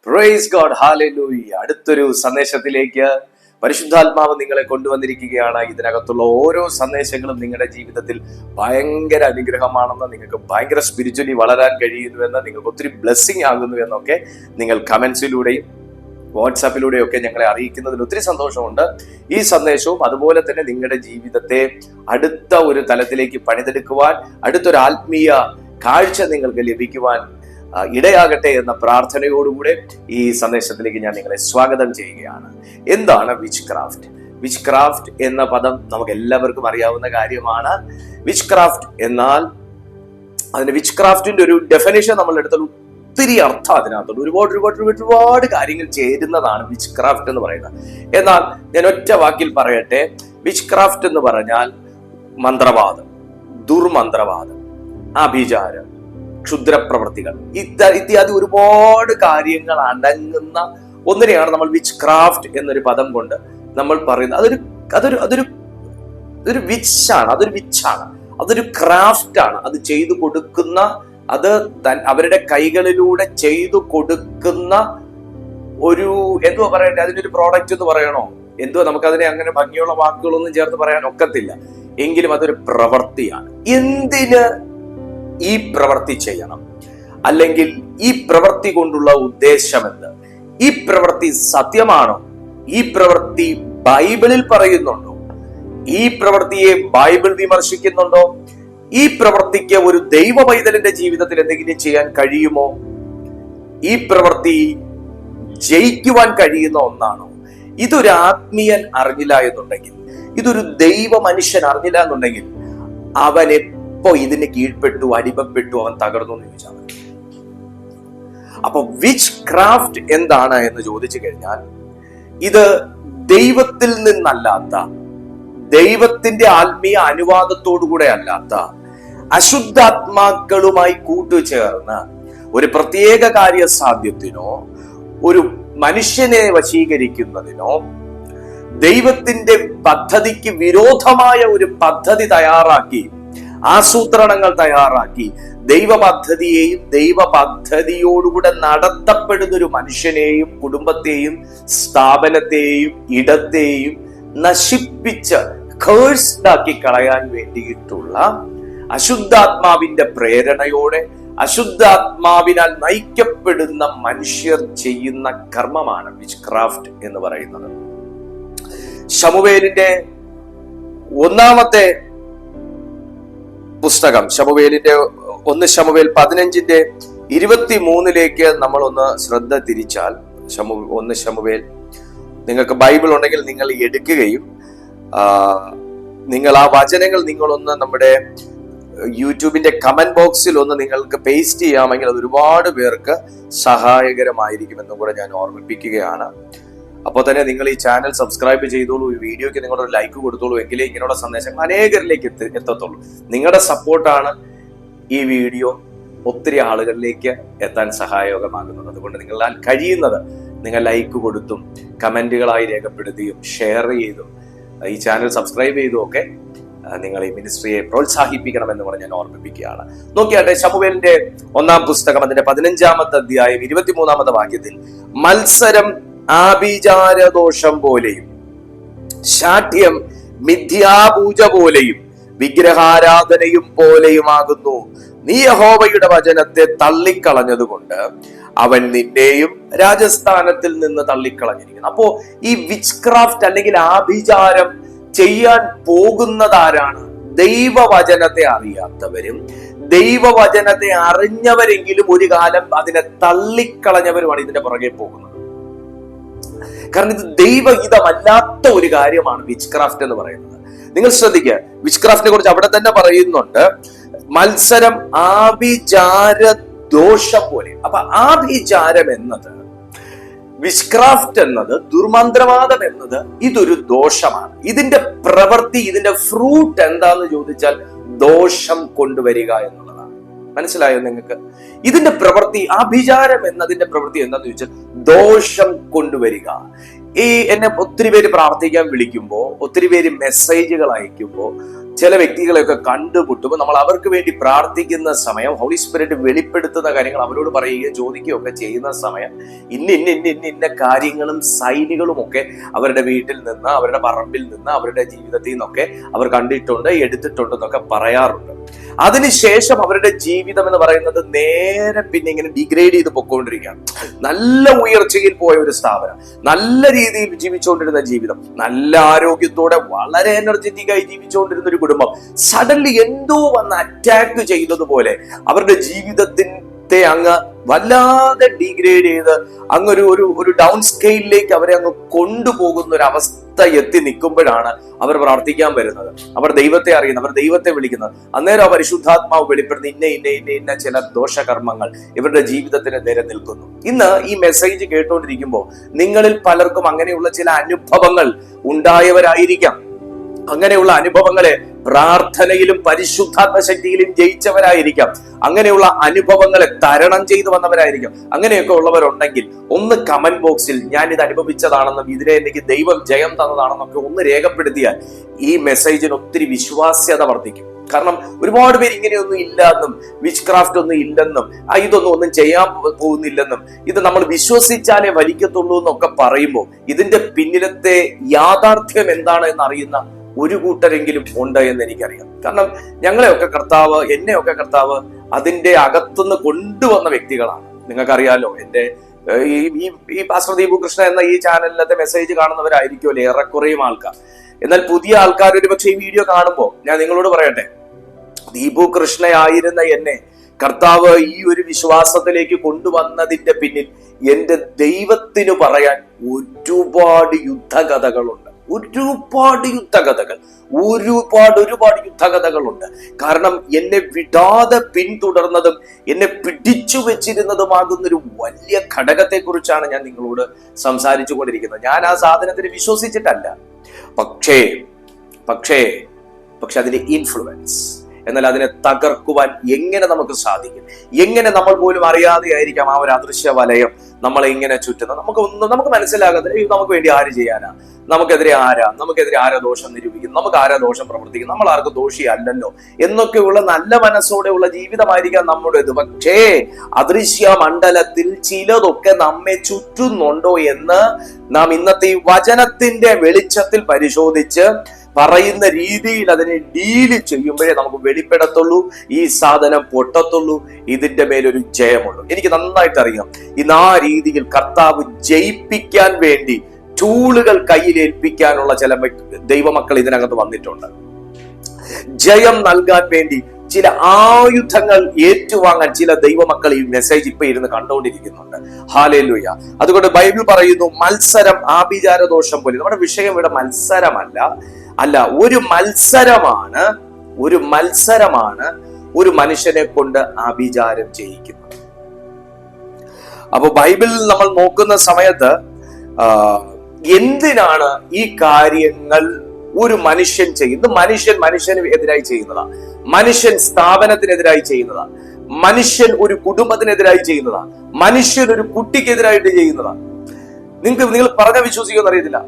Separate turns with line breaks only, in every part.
Praise God, hallelujah. അടുത്തൊരു സന്ദേശത്തിലേക്ക് പരിശുദ്ധാത്മാവ് നിങ്ങളെ കൊണ്ടുവന്നിരിക്കുകയാണ്. ഇതിനകത്തുള്ള ഓരോ സന്ദേശങ്ങളും നിങ്ങളുടെ ജീവിതത്തിൽ ഭയങ്കര അനുഗ്രഹമാണെന്ന്, നിങ്ങൾക്ക് ഭയങ്കര സ്പിരിച്വലി വളരാൻ കഴിയുന്നുവെന്ന്, നിങ്ങൾക്ക് ഒത്തിരി ബ്ലെസ്സിങ് ആകുന്നു എന്നൊക്കെ നിങ്ങൾ കമന്റ്സിലൂടെയും വാട്സാപ്പിലൂടെയൊക്കെ ഞങ്ങളെ അറിയിക്കുന്നതിൽ ഒത്തിരി സന്തോഷമുണ്ട്. ഈ സന്ദേശവും അതുപോലെ തന്നെ നിങ്ങളുടെ ജീവിതത്തെ അടുത്ത ഒരു തലത്തിലേക്ക് പണിതെടുക്കുവാൻ, അടുത്തൊരു ആത്മീയ കാഴ്ച നിങ്ങൾക്ക് ലഭിക്കുവാൻ ഇടയാകട്ടെ എന്ന പ്രാർത്ഥനയോടുകൂടെ ഈ സന്ദേശത്തിലേക്ക് ഞാൻ നിങ്ങളെ സ്വാഗതം ചെയ്യുകയാണ്. എന്താണ് വിച്ച് ക്രാഫ്റ്റ്? വിച്ച് ക്രാഫ്റ്റ് എന്ന പദം നമുക്ക് എല്ലാവർക്കും അറിയാവുന്ന കാര്യമാണ്. വിച്ച് ക്രാഫ്റ്റ് എന്നാൽ അതിന് വിച്ച് ക്രാഫ്റ്റിന്റെ ഒരു ഡെഫിനേഷൻ നമ്മൾ എടുത്താൽ ഒത്തിരി അർത്ഥം അതിനകത്തുണ്ട്. ഒരുപാട് കാര്യങ്ങൾ ചേരുന്നതാണ് വിച്ച് ക്രാഫ്റ്റ് എന്ന് പറയുന്നത്. എന്നാൽ ഞാൻ ഒറ്റ വാക്കിൽ പറയട്ടെ, വിച്ച് ക്രാഫ്റ്റ് എന്ന് പറഞ്ഞാൽ മന്ത്രവാദം, ദുർമന്ത്രവാദം, ആഭിചാരം, ക്ഷുദ്രപ്രവൃത്തികൾ ഇത്യാദി ഒരുപാട് കാര്യങ്ങൾ അടങ്ങുന്ന ഒന്നിനെയാണ് നമ്മൾ വിച്ച് ക്രാഫ്റ്റ് എന്നൊരു പദം കൊണ്ട് നമ്മൾ പറയുന്നത്. അതൊരു വിച്ചാണ്, അതൊരു ക്രാഫ്റ്റ് ആണ്. അത് ചെയ്തു കൊടുക്കുന്ന, അത് അവരുടെ കൈകളിലൂടെ ചെയ്തു കൊടുക്കുന്ന ഒരു എന്തുവാ പറയണ്ടേ, അതിനൊരു പ്രോഡക്റ്റ് എന്ന് പറയണോ, എന്തുവാ, നമുക്കതിനെ അങ്ങനെ ഭംഗിയുള്ള വാക്കുകളൊന്നും ചേർത്ത് പറയാൻ ഒക്കത്തില്ല. എങ്കിലും അതൊരു പ്രവൃത്തിയാണ്. എന്തിന് ഈ പ്രവൃത്തി ചെയ്യണം, അല്ലെങ്കിൽ ഈ പ്രവൃത്തി കൊണ്ടുള്ള ഉദ്ദേശം എന്ത്? ഈ പ്രവൃത്തി സത്യമാണോ? ഈ പ്രവൃത്തി ബൈബിളിൽ പറയുന്നുണ്ടോ? ഈ പ്രവൃത്തിയെ ബൈബിൾ വിമർശിക്കുന്നുണ്ടോ? ഈ പ്രവൃത്തിക്ക് ഒരു ദൈവ പൈതലിന്റെ ജീവിതത്തിൽ എന്തെങ്കിലും ചെയ്യാൻ കഴിയുമോ? ഈ പ്രവൃത്തി ജയിക്കുവാൻ കഴിയുന്ന ഒന്നാണോ? ഇതൊരു ആത്മീയൻ അറിഞ്ഞില്ല എന്നുണ്ടെങ്കിൽ, ഇതൊരു ദൈവ മനുഷ്യൻ അറിഞ്ഞില്ല എന്നുണ്ടെങ്കിൽ, അവൻ എപ്പോ ഇതിന് കീഴ്പ്പെട്ടു, അടിമപ്പെട്ടു, അവൻ തകർന്നു എന്ന് ചോദിച്ചാൽ മതി. അപ്പൊ വിച്ച് ക്രാഫ്റ്റ് എന്താണ് എന്ന് ചോദിച്ചു കഴിഞ്ഞാൽ, ഇത് ദൈവത്തിൽ നിന്നല്ലാത്ത, ദൈവത്തിന്റെ ആത്മീയ അനുവാദത്തോടുകൂടെ അല്ലാത്ത, അശുദ്ധാത്മാക്കളുമായി കൂട്ടുചേർന്ന് ഒരു പ്രത്യേക കാര്യസാധ്യത്തിനോ ഒരു മനുഷ്യനെ വശീകരിക്കുന്നതിനോ, ദൈവത്തിന്റെ പദ്ധതിക്ക് വിരോധമായ ഒരു പദ്ധതി തയ്യാറാക്കി, ആസൂത്രണങ്ങൾ തയ്യാറാക്കി, ദൈവ പദ്ധതിയെയും ദൈവ പദ്ധതിയോടുകൂടെ നടത്തപ്പെടുന്ന ഒരു മനുഷ്യനെയും കുടുംബത്തെയും സ്ഥാപനത്തെയും ഇടത്തെയും നശിപ്പിച്ച് കേഴ്സ്ഡാക്കി കളയാൻ വേണ്ടിയിട്ടുള്ള അശുദ്ധാത്മാവിന്റെ പ്രേരണയോടെ അശുദ്ധാത്മാവിനാൽ നയിക്കപ്പെടുന്ന മനുഷ്യർ ചെയ്യുന്ന കർമ്മമാണ് വിച്ച് ക്രാഫ്റ്റ് എന്ന് പറയുന്നത്. ശമൂവേലിന്റെ ഒന്നാമത്തെ പുസ്തകം, ശമൂവേലിന്റെ 1 ശമൂവേൽ 15:23 നമ്മൾ ഒന്ന് ശ്രദ്ധ തിരിച്ചാൽ, 1 ശമൂവേൽ, നിങ്ങൾക്ക് ബൈബിൾ ഉണ്ടെങ്കിൽ നിങ്ങൾ എടുക്കുകയും നിങ്ങൾ ആ വചനങ്ങൾ നിങ്ങളൊന്ന് നമ്മുടെ യൂട്യൂബിന്റെ കമന്റ് ബോക്സിൽ ഒന്ന് നിങ്ങൾക്ക് പേസ്റ്റ് ചെയ്യാമെങ്കിൽ അത് ഒരുപാട് പേർക്ക് സഹായകരമായിരിക്കുമെന്നും കൂടെ ഞാൻ ഓർമ്മിപ്പിക്കുകയാണ്. അപ്പോൾ തന്നെ നിങ്ങൾ ഈ ചാനൽ സബ്സ്ക്രൈബ് ചെയ്തോളൂ, ഈ വീഡിയോയ്ക്ക് നിങ്ങളുടെ ഒരു ലൈക്ക് കൊടുത്തോളൂ, എങ്കിലേ ഇങ്ങനെയുള്ള സന്ദേശങ്ങൾ അനേകരിലേക്ക് എത്തത്തുള്ളൂ. നിങ്ങളുടെ സപ്പോർട്ടാണ് ഈ വീഡിയോ ഒത്തിരി ആളുകളിലേക്ക് എത്താൻ സഹായകമാകുന്നത്. അതുകൊണ്ട് നിങ്ങളാൽ കഴിയുന്നത് നിങ്ങൾ ലൈക്ക് കൊടുത്തും കമന്റുകളായി രേഖപ്പെടുത്തിയും ഷെയർ ചെയ്തും ഈ ചാനൽ സബ്സ്ക്രൈബ് ചെയ്തും ഒക്കെ നിങ്ങൾ ഈ മിനിസ്ട്രിയെ പ്രോത്സാഹിപ്പിക്കണമെന്ന് പറഞ്ഞ് ഞാൻ ഓർമ്മിപ്പിക്കുകയാണ്. നോക്കിയാട്ടെ, ശമൂവേലിന്റെ 1-ാം പുസ്തകം അതിന്റെ 15-ാമത്തെ അധ്യായം 23-ാമത്തെ വാക്യത്തിൽ, മത്സരം ആഭിചാരദോഷം പോലെയും ശാഠ്യം മിഥ്യാപൂജ പോലെയും വിഗ്രഹാരാധനയും പോലെയുമാകുന്നു. നീ യഹോവയുടെ വചനത്തെ തള്ളിക്കളഞ്ഞതുകൊണ്ട് അവൻ നിന്നെയും രാജസ്ഥാനത്തിൽ നിന്ന് തള്ളിക്കളഞ്ഞിരിക്കുന്നു. അപ്പോ ഈ വിച്ച് ക്രാഫ്റ്റ് അല്ലെങ്കിൽ ആഭിചാരം ചെയ്യാൻ പോകുന്നതാരാണ്? ദൈവവചനത്തെ അറിയാത്തവരും ദൈവവചനത്തെ അറിഞ്ഞവരെങ്കിലും ഒരു കാലം അതിനെ തള്ളിക്കളഞ്ഞവരുമാണ് ഇതിന്റെ പുറകെ പോകുന്നത്. കാരണം ഇത് ദൈവഹിതമല്ലാത്ത ഒരു കാര്യമാണ് വിച്ച് ക്രാഫ്റ്റ് എന്ന് പറയുന്നത്. നിങ്ങൾ ശ്രദ്ധിക്കുക, വിച്ച് ക്രാഫ്റ്റിനെ കുറിച്ച് അവിടെ തന്നെ പറയുന്നുണ്ട്, മത്സരം ആഭിചാര ദോഷം പോലെ. അപ്പൊ ആഭിചാരം എന്നത്, വിച്ച് ക്രാഫ്റ്റ് എന്നത്, ദുർമന്ത്രവാദം എന്നത് ഇതൊരു ദോഷമാണ്. ഇതിന്റെ പ്രവൃത്തി, ഇതിന്റെ ഫ്രൂട്ട് എന്താന്ന് ചോദിച്ചാൽ ദോഷം കൊണ്ടുവരിക എന്നുള്ളതാണ്. മനസ്സിലായോ നിങ്ങൾക്ക്? ഇതിന്റെ പ്രവൃത്തി, ആഭിചാരം എന്നതിന്റെ പ്രവൃത്തി എന്താന്ന് ചോദിച്ചാൽ ദോഷം കൊണ്ടുവരിക. എന്നെ ഒത്തിരി പേര് പ്രാർത്ഥിക്കാൻ വിളിക്കുമ്പോൾ, ഒത്തിരി പേര് മെസ്സേജുകൾ അയക്കുമ്പോൾ ചില വ്യക്തികളെയൊക്കെ കണ്ടുമുട്ടുമ്പോൾ നമ്മൾ അവർക്ക് വേണ്ടി പ്രാർത്ഥിക്കുന്ന സമയം ഹോളി സ്പിരിറ്റ് വെളിപ്പെടുത്തുന്ന കാര്യങ്ങൾ അവരോട് പറയുകയും ചോദിക്കുകയും ഒക്കെ ചെയ്യുന്ന സമയം ഇന്ന കാര്യങ്ങളും സൈനുകളും ഒക്കെ അവരുടെ വീട്ടിൽ നിന്ന്, അവരുടെ പറമ്പിൽ നിന്ന്, അവരുടെ ജീവിതത്തിൽ നിന്നൊക്കെ അവർ കണ്ടിട്ടുണ്ട്, എടുത്തിട്ടുണ്ടെന്നൊക്കെ പറയാറുണ്ട്. അതിനുശേഷം അവരുടെ ജീവിതം എന്ന് പറയുന്നത് നേരെ പിന്നെ ഇങ്ങനെ ഡിഗ്രേഡ് ചെയ്ത് പൊക്കോണ്ടിരിക്കുകയാണ്. നല്ല ഉയർച്ചയിൽ പോയ ഒരു സ്ഥാപനം, നല്ല രീതിയിൽ ജീവിച്ചുകൊണ്ടിരുന്ന ജീവിതം, നല്ല ആരോഗ്യത്തോടെ വളരെ എനർജറ്റിക് ആയി ജീവിച്ചുകൊണ്ടിരുന്ന ഒരു കുടുംബം സഡൻലി എന്തോ വന്ന് അറ്റാക്ക് ചെയ്തതുപോലെ അവരുടെ ജീവിതത്തിന്റെ അങ്ങ് വല്ലാതെ ഡീഗ്രേഡ് ചെയ്ത് അങ്ങൊരു ഒരു ഡൗൺ സ്കെയിലിലേക്ക് അവരെ അങ്ങ് കൊണ്ടുപോകുന്ന ഒരു അവസ്ഥ എത്തി നിൽക്കുമ്പോഴാണ് അവർ പ്രാർത്ഥിക്കാൻ വരുന്നത്, അവർ ദൈവത്തെ അറിയുന്നത്, അവർ ദൈവത്തെ വിളിക്കുന്നത്. അന്നേരം ആ പരിശുദ്ധാത്മാവ് വെളിപ്പെടുന്ന ഇന്ന ചില ദോഷകർമ്മങ്ങൾ ഇവരുടെ ജീവിതത്തിന് നേരെ നിൽക്കുന്നു. ഇന്ന് ഈ മെസ്സേജ് കേട്ടുകൊണ്ടിരിക്കുമ്പോൾ നിങ്ങളിൽ പലർക്കും അങ്ങനെയുള്ള ചില അനുഭവങ്ങൾ ഉണ്ടായവരായിരിക്കാം. അങ്ങനെയുള്ള അനുഭവങ്ങളെ പ്രാർത്ഥനയിലും പരിശുദ്ധാത്മ ശക്തിയിലും ജയിച്ചവരായിരിക്കാം. അങ്ങനെയുള്ള അനുഭവങ്ങളെ തരണം ചെയ്തു വന്നവരായിരിക്കാം. അങ്ങനെയൊക്കെ ഉള്ളവരുണ്ടെങ്കിൽ ഒന്ന് കമന്റ് ബോക്സിൽ ഞാൻ ഇത് അനുഭവിച്ചതാണെന്നും ഇതിനെ എനിക്ക് ദൈവം ജയം തന്നതാണെന്നൊക്കെ ഒന്ന് രേഖപ്പെടുത്തിയാൽ ഈ മെസ്സേജിന് ഒത്തിരി വിശ്വാസ്യത വർദ്ധിക്കും. കാരണം ഒരുപാട് പേര് ഇങ്ങനെയൊന്നും ഇല്ലെന്നും വിച്ച് ക്രാഫ്റ്റ് ഒന്നും ഇല്ലെന്നും ഒന്നും ചെയ്യാൻ പോകുന്നില്ലെന്നും ഇത് നമ്മൾ വിശ്വസിച്ചാലേ വലിക്കത്തുള്ളൂ എന്നൊക്കെ പറയുമ്പോൾ ഇതിന്റെ പിന്നിലത്തെ യാഥാർത്ഥ്യം എന്താണ് എന്നറിയുന്ന ഒരു കൂട്ടരെങ്കിലും ഉണ്ട് എന്ന് എനിക്കറിയാം. കാരണം ഞങ്ങളെയൊക്കെ കർത്താവ്, എന്നെയൊക്കെ കർത്താവ് അതിന്റെ അകത്തുനിന്ന് കൊണ്ടുവന്ന വ്യക്തികളാണ്. നിങ്ങൾക്കറിയാലോ, എന്റെ ഈ പാസ്റ്റർ ദീപു കൃഷ്ണ എന്ന ഈ ചാനലിലത്തെ മെസ്സേജ് കാണുന്നവരായിരിക്കുമല്ലോ ഏറെക്കുറയും ആൾക്കാർ. എന്നാൽ പുതിയ ആൾക്കാർ ഒരു പക്ഷേ ഈ വീഡിയോ കാണുമ്പോൾ ഞാൻ നിങ്ങളോട് പറയട്ടെ, ദീപു കൃഷ്ണയായിരുന്ന എന്നെ കർത്താവ് ഈ ഒരു വിശ്വാസത്തിലേക്ക് കൊണ്ടുവന്നതിന്റെ പിന്നിൽ എന്റെ ദൈവത്തിന് പറയാൻ ഒരുപാട് യുദ്ധകഥകളുണ്ട്. ഒരുപാട് യുദ്ധകഥകളുണ്ട്. കാരണം എന്നെ വിടാതെ പിന്തുടർന്നതും എന്നെ പിടിച്ചു വെച്ചിരുന്നതുമാകുന്ന ഒരു വലിയ ഘടകത്തെ കുറിച്ചാണ് ഞാൻ നിങ്ങളോട് സംസാരിച്ചു കൊണ്ടിരിക്കുന്നത്. ഞാൻ ആ സാധനത്തിന് വിശ്വസിച്ചിട്ടല്ല, പക്ഷേ അതിന്റെ ഇൻഫ്ലുവൻസ്, എന്നാൽ അതിനെ തകർക്കുവാൻ എങ്ങനെ നമുക്ക് സാധിക്കും? എങ്ങനെ നമ്മൾ പോലും അറിയാതെ ആയിരിക്കാം ആ ഒരു അദൃശ്യ വലയം നമ്മളെ ഇങ്ങനെ ചുറ്റുന്നത്. നമുക്ക് മനസ്സിലാകത്തില്ല. നമുക്ക് വേണ്ടി ആര് ചെയ്യാനാ? നമുക്കെതിരെ ആരാ ദോഷം നിരൂപിക്കുന്നു? നമുക്ക് ആരാ ദോഷം പ്രവർത്തിക്കും? നമ്മൾ ആർക്കും ദോഷിയല്ലല്ലോ എന്നൊക്കെയുള്ള നല്ല മനസ്സോടെയുള്ള ജീവിതമായിരിക്കാം നമ്മുടേത്. പക്ഷേ അദൃശ്യ മണ്ഡലത്തിൽ ചിലതൊക്കെ നമ്മെ ചുറ്റുന്നുണ്ടോ എന്ന് നാം ഇന്നത്തെ ഈ വചനത്തിന്റെ വെളിച്ചത്തിൽ പരിശോധിച്ച് പറയുന്ന രീതിയിൽ അതിനെ ഡീല് ചെയ്യുമ്പോഴേ നമുക്ക് വെളിപ്പെടത്തുള്ളൂ, ഈ സാധനം പൊട്ടത്തുള്ളൂ, ഇതിന്റെ മേലൊരു ജയമുള്ളൂ. എനിക്ക് നന്നായിട്ട് അറിയാം, ഇന്ന് ആ രീതിയിൽ കർത്താവ് ജയിപ്പിക്കാൻ വേണ്ടി ടൂളുകൾ കയ്യിലേൽപ്പിക്കാനുള്ള ചില ദൈവമക്കൾ ഇതിനകത്ത് വന്നിട്ടുണ്ട്. ജയം നൽകാൻ വേണ്ടി ചില ആയുധങ്ങൾ ഏറ്റുവാങ്ങാൻ ചില ദൈവമക്കൾ ഈ മെസ്സേജ് ഇപ്പൊ ഇരുന്ന് കണ്ടുകൊണ്ടിരിക്കുന്നുണ്ട്. ഹല്ലേലൂയ. അതുകൊണ്ട് ബൈബിൾ പറയുന്നു, മത്സരം ആഭിചാരദോഷം പോലെ. നമ്മുടെ വിഷയം ഇവിടെ മത്സരമല്ല, ഒരു മത്സരമാണ് ഒരു മനുഷ്യനെ കൊണ്ട് ആഭിചാരം ചെയ്യിക്കുന്നത്. അപ്പൊ ബൈബിളിൽ നമ്മൾ നോക്കുന്ന സമയത്ത് എന്തിനാണ് ഈ കാര്യങ്ങൾ ഒരു മനുഷ്യൻ ചെയ്യുന്നത്? മനുഷ്യന് എതിരായി ചെയ്യുന്നതാണ്, മനുഷ്യൻ സ്ഥാപനത്തിനെതിരായി ചെയ്യുന്നതാണ്, മനുഷ്യൻ ഒരു കുടുംബത്തിനെതിരായി ചെയ്യുന്നതാണ്, മനുഷ്യൻ ഒരു കുട്ടിക്കെതിരായിട്ട് ചെയ്യുന്നതാണ്. നിങ്ങൾ പറഞ്ഞ വിശ്വസിക്കുമെന്ന് അറിയത്തില്ല.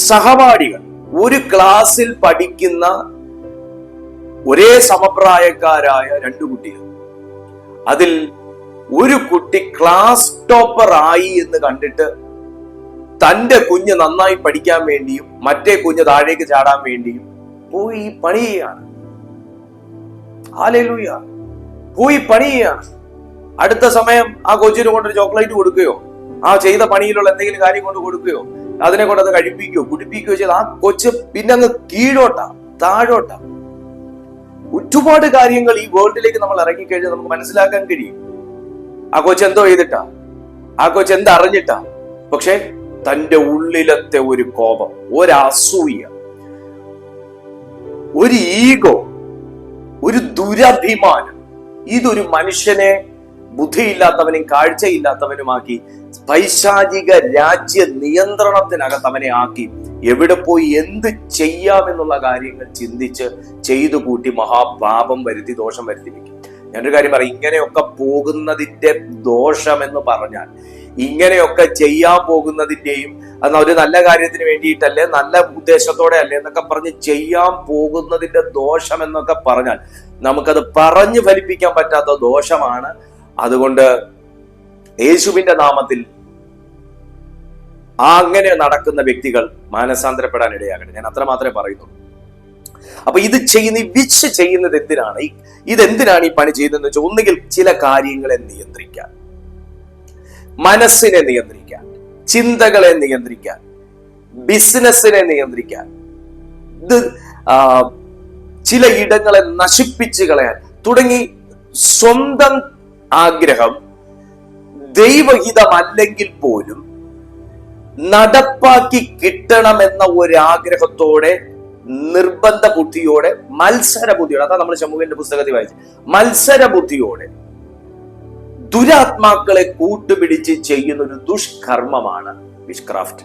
സഹപാഠികൾ, ഒരു ക്ലാസ്സിൽ പഠിക്കുന്ന ഒരേ സമപ്രായക്കാരായ രണ്ടു കുട്ടികൾ, അതിൽ ഒരു കുട്ടി ക്ലാസ് ടോപ്പർ ആയി എന്ന് കണ്ടിട്ട് തന്റെ കുഞ്ഞ് നന്നായി പഠിക്കാൻ വേണ്ടിയും മറ്റേ കുഞ്ഞ് താഴേക്ക് ചാടാൻ വേണ്ടിയും പോയി പണി ചെയ്യാണ്. ഹല്ലേലൂയ. പോയി പണി ചെയ്യാണ്. അടുത്ത സമയം ആ കൊച്ചിന് കൊണ്ടൊരു ചോക്ലേറ്റ് കൊടുക്കുകയോ ആ ചെയ്ത പണിയിലുള്ള എന്തെങ്കിലും കാര്യം കൊണ്ട് കൊടുക്കുകയോ അതിനെ കൊണ്ട് അത് കഴിപ്പിക്കുകയോ കുടിപ്പിക്കുകയോ ചെയ്ത് ആ കൊച്ച് പിന്നെ അങ്ങ് താഴോട്ടാ. ഒരുപാട് കാര്യങ്ങൾ ഈ വേൾഡിലേക്ക് നമ്മൾ ഇറങ്ങിക്കഴിഞ്ഞാൽ നമുക്ക് മനസ്സിലാക്കാൻ കഴിയും. ആ കൊച്ച് എന്തോ ചെയ്തിട്ടാ, ആ കൊച്ച് എന്തറിഞ്ഞിട്ടാ, പക്ഷെ തന്റെ ഉള്ളിലത്തെ ഒരു കോപം, ഒരു അസൂയ, ഒരു ഈഗോ, ഒരു ദുരഭിമാനം, ഇതൊരു മനുഷ്യനെ ബുദ്ധിയില്ലാത്തവനും കാഴ്ചയില്ലാത്തവനുമാക്കി പൈശാചിക രാജ്യ നിയന്ത്രണത്തിനകത്ത് അവനെ ആക്കി എവിടെ പോയി എന്ത് ചെയ്യാമെന്നുള്ള കാര്യങ്ങൾ ചിന്തിച്ച് ചെയ്തു കൂട്ടി മഹാപാപം വരുത്തി ദോഷം വരുത്തി വെക്കും. ഞാനൊരു കാര്യം പറയാം, ഇങ്ങനെയൊക്കെ പോകുന്നതിന്റെ ദോഷം എന്ന് പറഞ്ഞാൽ, ഇങ്ങനെയൊക്കെ ചെയ്യാൻ പോകുന്നതിന്റെയും എന്നാൽ ഒരു നല്ല കാര്യത്തിന് വേണ്ടിയിട്ടല്ലേ, നല്ല ഉദ്ദേശത്തോടെ അല്ലേ എന്നൊക്കെ പറഞ്ഞ് ചെയ്യാൻ പോകുന്നതിന്റെ ദോഷം എന്നൊക്കെ പറഞ്ഞാൽ നമുക്കത് പറഞ്ഞു ഫലിപ്പിക്കാൻ പറ്റാത്ത ദോഷമാണ്. അതുകൊണ്ട് യേശുവിന്റെ നാമത്തിൽ അങ്ങനെ നടക്കുന്ന വ്യക്തികൾ മാനസാന്തരപ്പെടാൻ ഇടയാകട്ടെ. ഞാൻ അത്ര മാത്രമേ പറയുന്നുള്ളൂ. അപ്പൊ ഇത് ചെയ്യുന്നത് എന്തിനാണ്? ഇതെന്തിനാണ് ഈ പണി ചെയ്യുന്നതെന്ന് വെച്ചാൽ, ഒന്നുകിൽ ചില കാര്യങ്ങളെ നിയന്ത്രിക്കാൻ, മനസ്സിനെ നിയന്ത്രിക്കാൻ, ചിന്തകളെ നിയന്ത്രിക്കാൻ, ബിസിനസ്സിനെ നിയന്ത്രിക്കാൻ, ഇത് ചില ഇടങ്ങളെ നശിപ്പിച്ചു കളയാൻ തുടങ്ങി സ്വന്തം ആഗ്രഹം ദൈവഹിതമല്ലെങ്കിൽ പോലും നടപ്പാക്കി കിട്ടണമെന്ന ഒരാഗ്രഹത്തോടെ, നിർബന്ധ ബുദ്ധിയോടെ, മത്സര ബുദ്ധിയോടെ, അതാ നമ്മൾ ശമൂവേലിന്റെ പുസ്തകത്തിൽ വായിച്ചു, മത്സര ബുദ്ധിയോടെ ദുരാത്മാക്കളെ കൂട്ടുപിടിച്ച് ചെയ്യുന്ന ഒരു ദുഷ്കർമ്മമാണ് വിച്ച്ക്രാഫ്റ്റ്.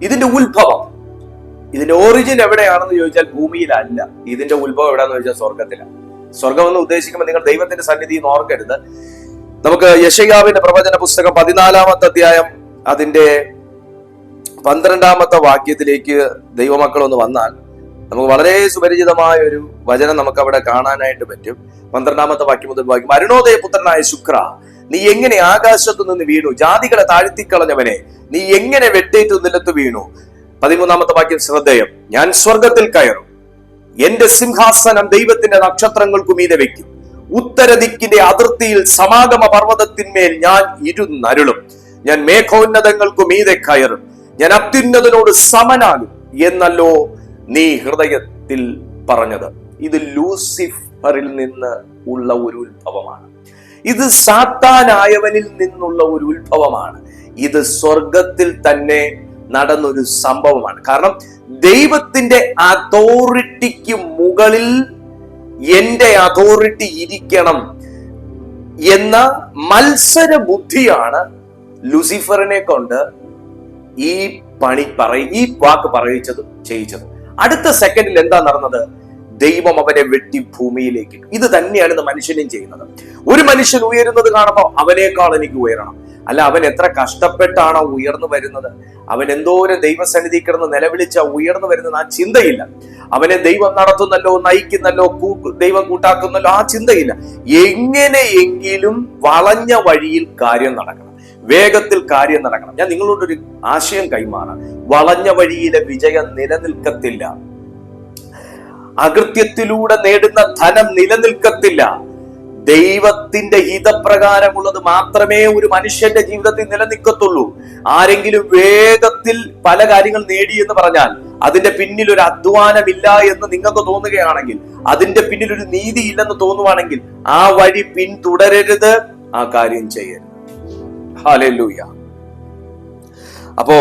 ഇതിന്റെ ഉത്ഭവം, ഇതിന്റെ ഒറിജിൻ എവിടെയാണെന്ന് ചോദിച്ചാൽ ഭൂമിയിലല്ല. ഇതിന്റെ ഉത്ഭവം എവിടെയാണെന്ന് ചോദിച്ചാൽ സ്വർഗത്തിലാണ്. സ്വർഗം എന്ന് ഉദ്ദേശിക്കുമ്പോൾ നിങ്ങൾ ദൈവത്തിന്റെ സന്നിധി എന്ന് ഓർക്കരുത്. നമുക്ക് യെശയ്യാവിന്റെ പ്രവചന പുസ്തകം 14-ാമത്തെ അധ്യായം അതിന്റെ 12-ാമത്തെ വാക്യത്തിലേക്ക് ദൈവമക്കൾ ഒന്ന് വന്നാൽ നമുക്ക് വളരെ സുപരിചിതമായ ഒരു വചനം നമുക്ക് അവിടെ കാണാനായിട്ട് പറ്റും. 12-ാമത്തെ വാക്യം മുതൽ വായിക്കും. അരുണോദയ പുത്രനായ ശുക്ര, നീ എങ്ങനെ ആകാശത്തു നിന്ന് വീണു? ജാതികളെ താഴ്ത്തിക്കളഞ്ഞവനെ, നീ എങ്ങനെ വെട്ടേറ്റു നിലത്ത് വീണു? 13-ാമത്തെ വാക്യം ശ്രദ്ധേയം. ഞാൻ സ്വർഗത്തിൽ കയറും, എന്റെ സിംഹാസനം ദൈവത്തിന്റെ നക്ഷത്രങ്ങൾക്കു മീതെ വെക്കും. ഉത്തരദിക്കിന്റെ അതിർത്തിയിൽ സമാഗമ പർവ്വതത്തിന്മേൽ ഞാൻ ഇരുന്നരുളും. ഞാൻ മേഘോന്നതങ്ങൾക്കു മീതെ കയറും, ഞാൻ അത്യുന്നതനോട് സമനാകും എന്നല്ലോ നീ ഹൃദയത്തിൽ പറഞ്ഞത്. ഇത് ലൂസിഫറിൽ നിന്ന് ഉള്ള ഒരു ഉത്ഭവമാണ്. ഇത് സാത്താനായവനിൽ നിന്നുള്ള ഒരു ഉത്ഭവമാണ്. ഇത് സ്വർഗത്തിൽ തന്നെ നടന്നൊരു സംഭവമാണ്. കാരണം ദൈവത്തിന്റെ അതോറിറ്റിക്ക് മുകളിൽ എന്റെ അതോറിറ്റി ഇരിക്കണം എന്ന മത്സര ബുദ്ധിയാണ് ലൂസിഫറിനെ കൊണ്ട് ഈ വാക്ക് പറയിച്ചതും ചെയ്യിച്ചതും. അടുത്ത സെക്കൻഡിൽ എന്താ നടന്നത്? ദൈവം അവനെ വെട്ടി ഭൂമിയിലേക്ക്. ഇത് തന്നെയാണ് ഇന്ന് മനുഷ്യനും ചെയ്യുന്നത്. ഒരു മനുഷ്യൻ ഉയരുന്നത് കാണുമ്പോൾ അവനേക്കാൾ എനിക്ക് ഉയരണം. അല്ല, അവൻ എത്ര കഷ്ടപ്പെട്ടാണോ ഉയർന്നു വരുന്നത്, അവൻ എന്തോരം ദൈവസന്നിധി കിടന്ന് നിലവിളിച്ച ഉയർന്നു വരുന്നത്, ആ ചിന്തയില്ല. അവനെ ദൈവം നടത്തുന്നല്ലോ, നയിക്കുന്നല്ലോ, ദൈവം കൂട്ടാക്കുന്നല്ലോ, ആ ചിന്തയില്ല. എങ്ങനെയെങ്കിലും വളഞ്ഞ വഴിയിൽ കാര്യം നടക്കണം, വേഗത്തിൽ കാര്യം നടക്കണം. ഞാൻ നിങ്ങളോടൊരു ആശയം കൈമാറാം. വളഞ്ഞ വഴിയിലെ വിജയം നിലനിൽക്കത്തില്ല. അകൃത്യത്തിലൂടെ നേടുന്ന ധനം നിലനിൽക്കത്തില്ല. ദൈവത്തിന്റെ ഹിതപ്രകാരമുള്ളത് മാത്രമേ ഒരു മനുഷ്യന്റെ ജീവിതത്തിൽ നിലനിൽക്കത്തുള്ളൂ. ആരെങ്കിലും വേഗത്തിൽ പല കാര്യങ്ങൾ നേടി എന്ന് പറഞ്ഞാൽ അതിന്റെ പിന്നിൽ ഒരു അധ്വാനമില്ല എന്ന് നിങ്ങൾക്ക് തോന്നുകയാണെങ്കിൽ, അതിന്റെ പിന്നിൽ ഒരു നീതി ഇല്ലെന്ന് തോന്നുവാണെങ്കിൽ ആ വഴി പിന്തുടരരുത്, ആ കാര്യം ചെയ്യരുത്. ഹല്ലേലൂയ. അപ്പോ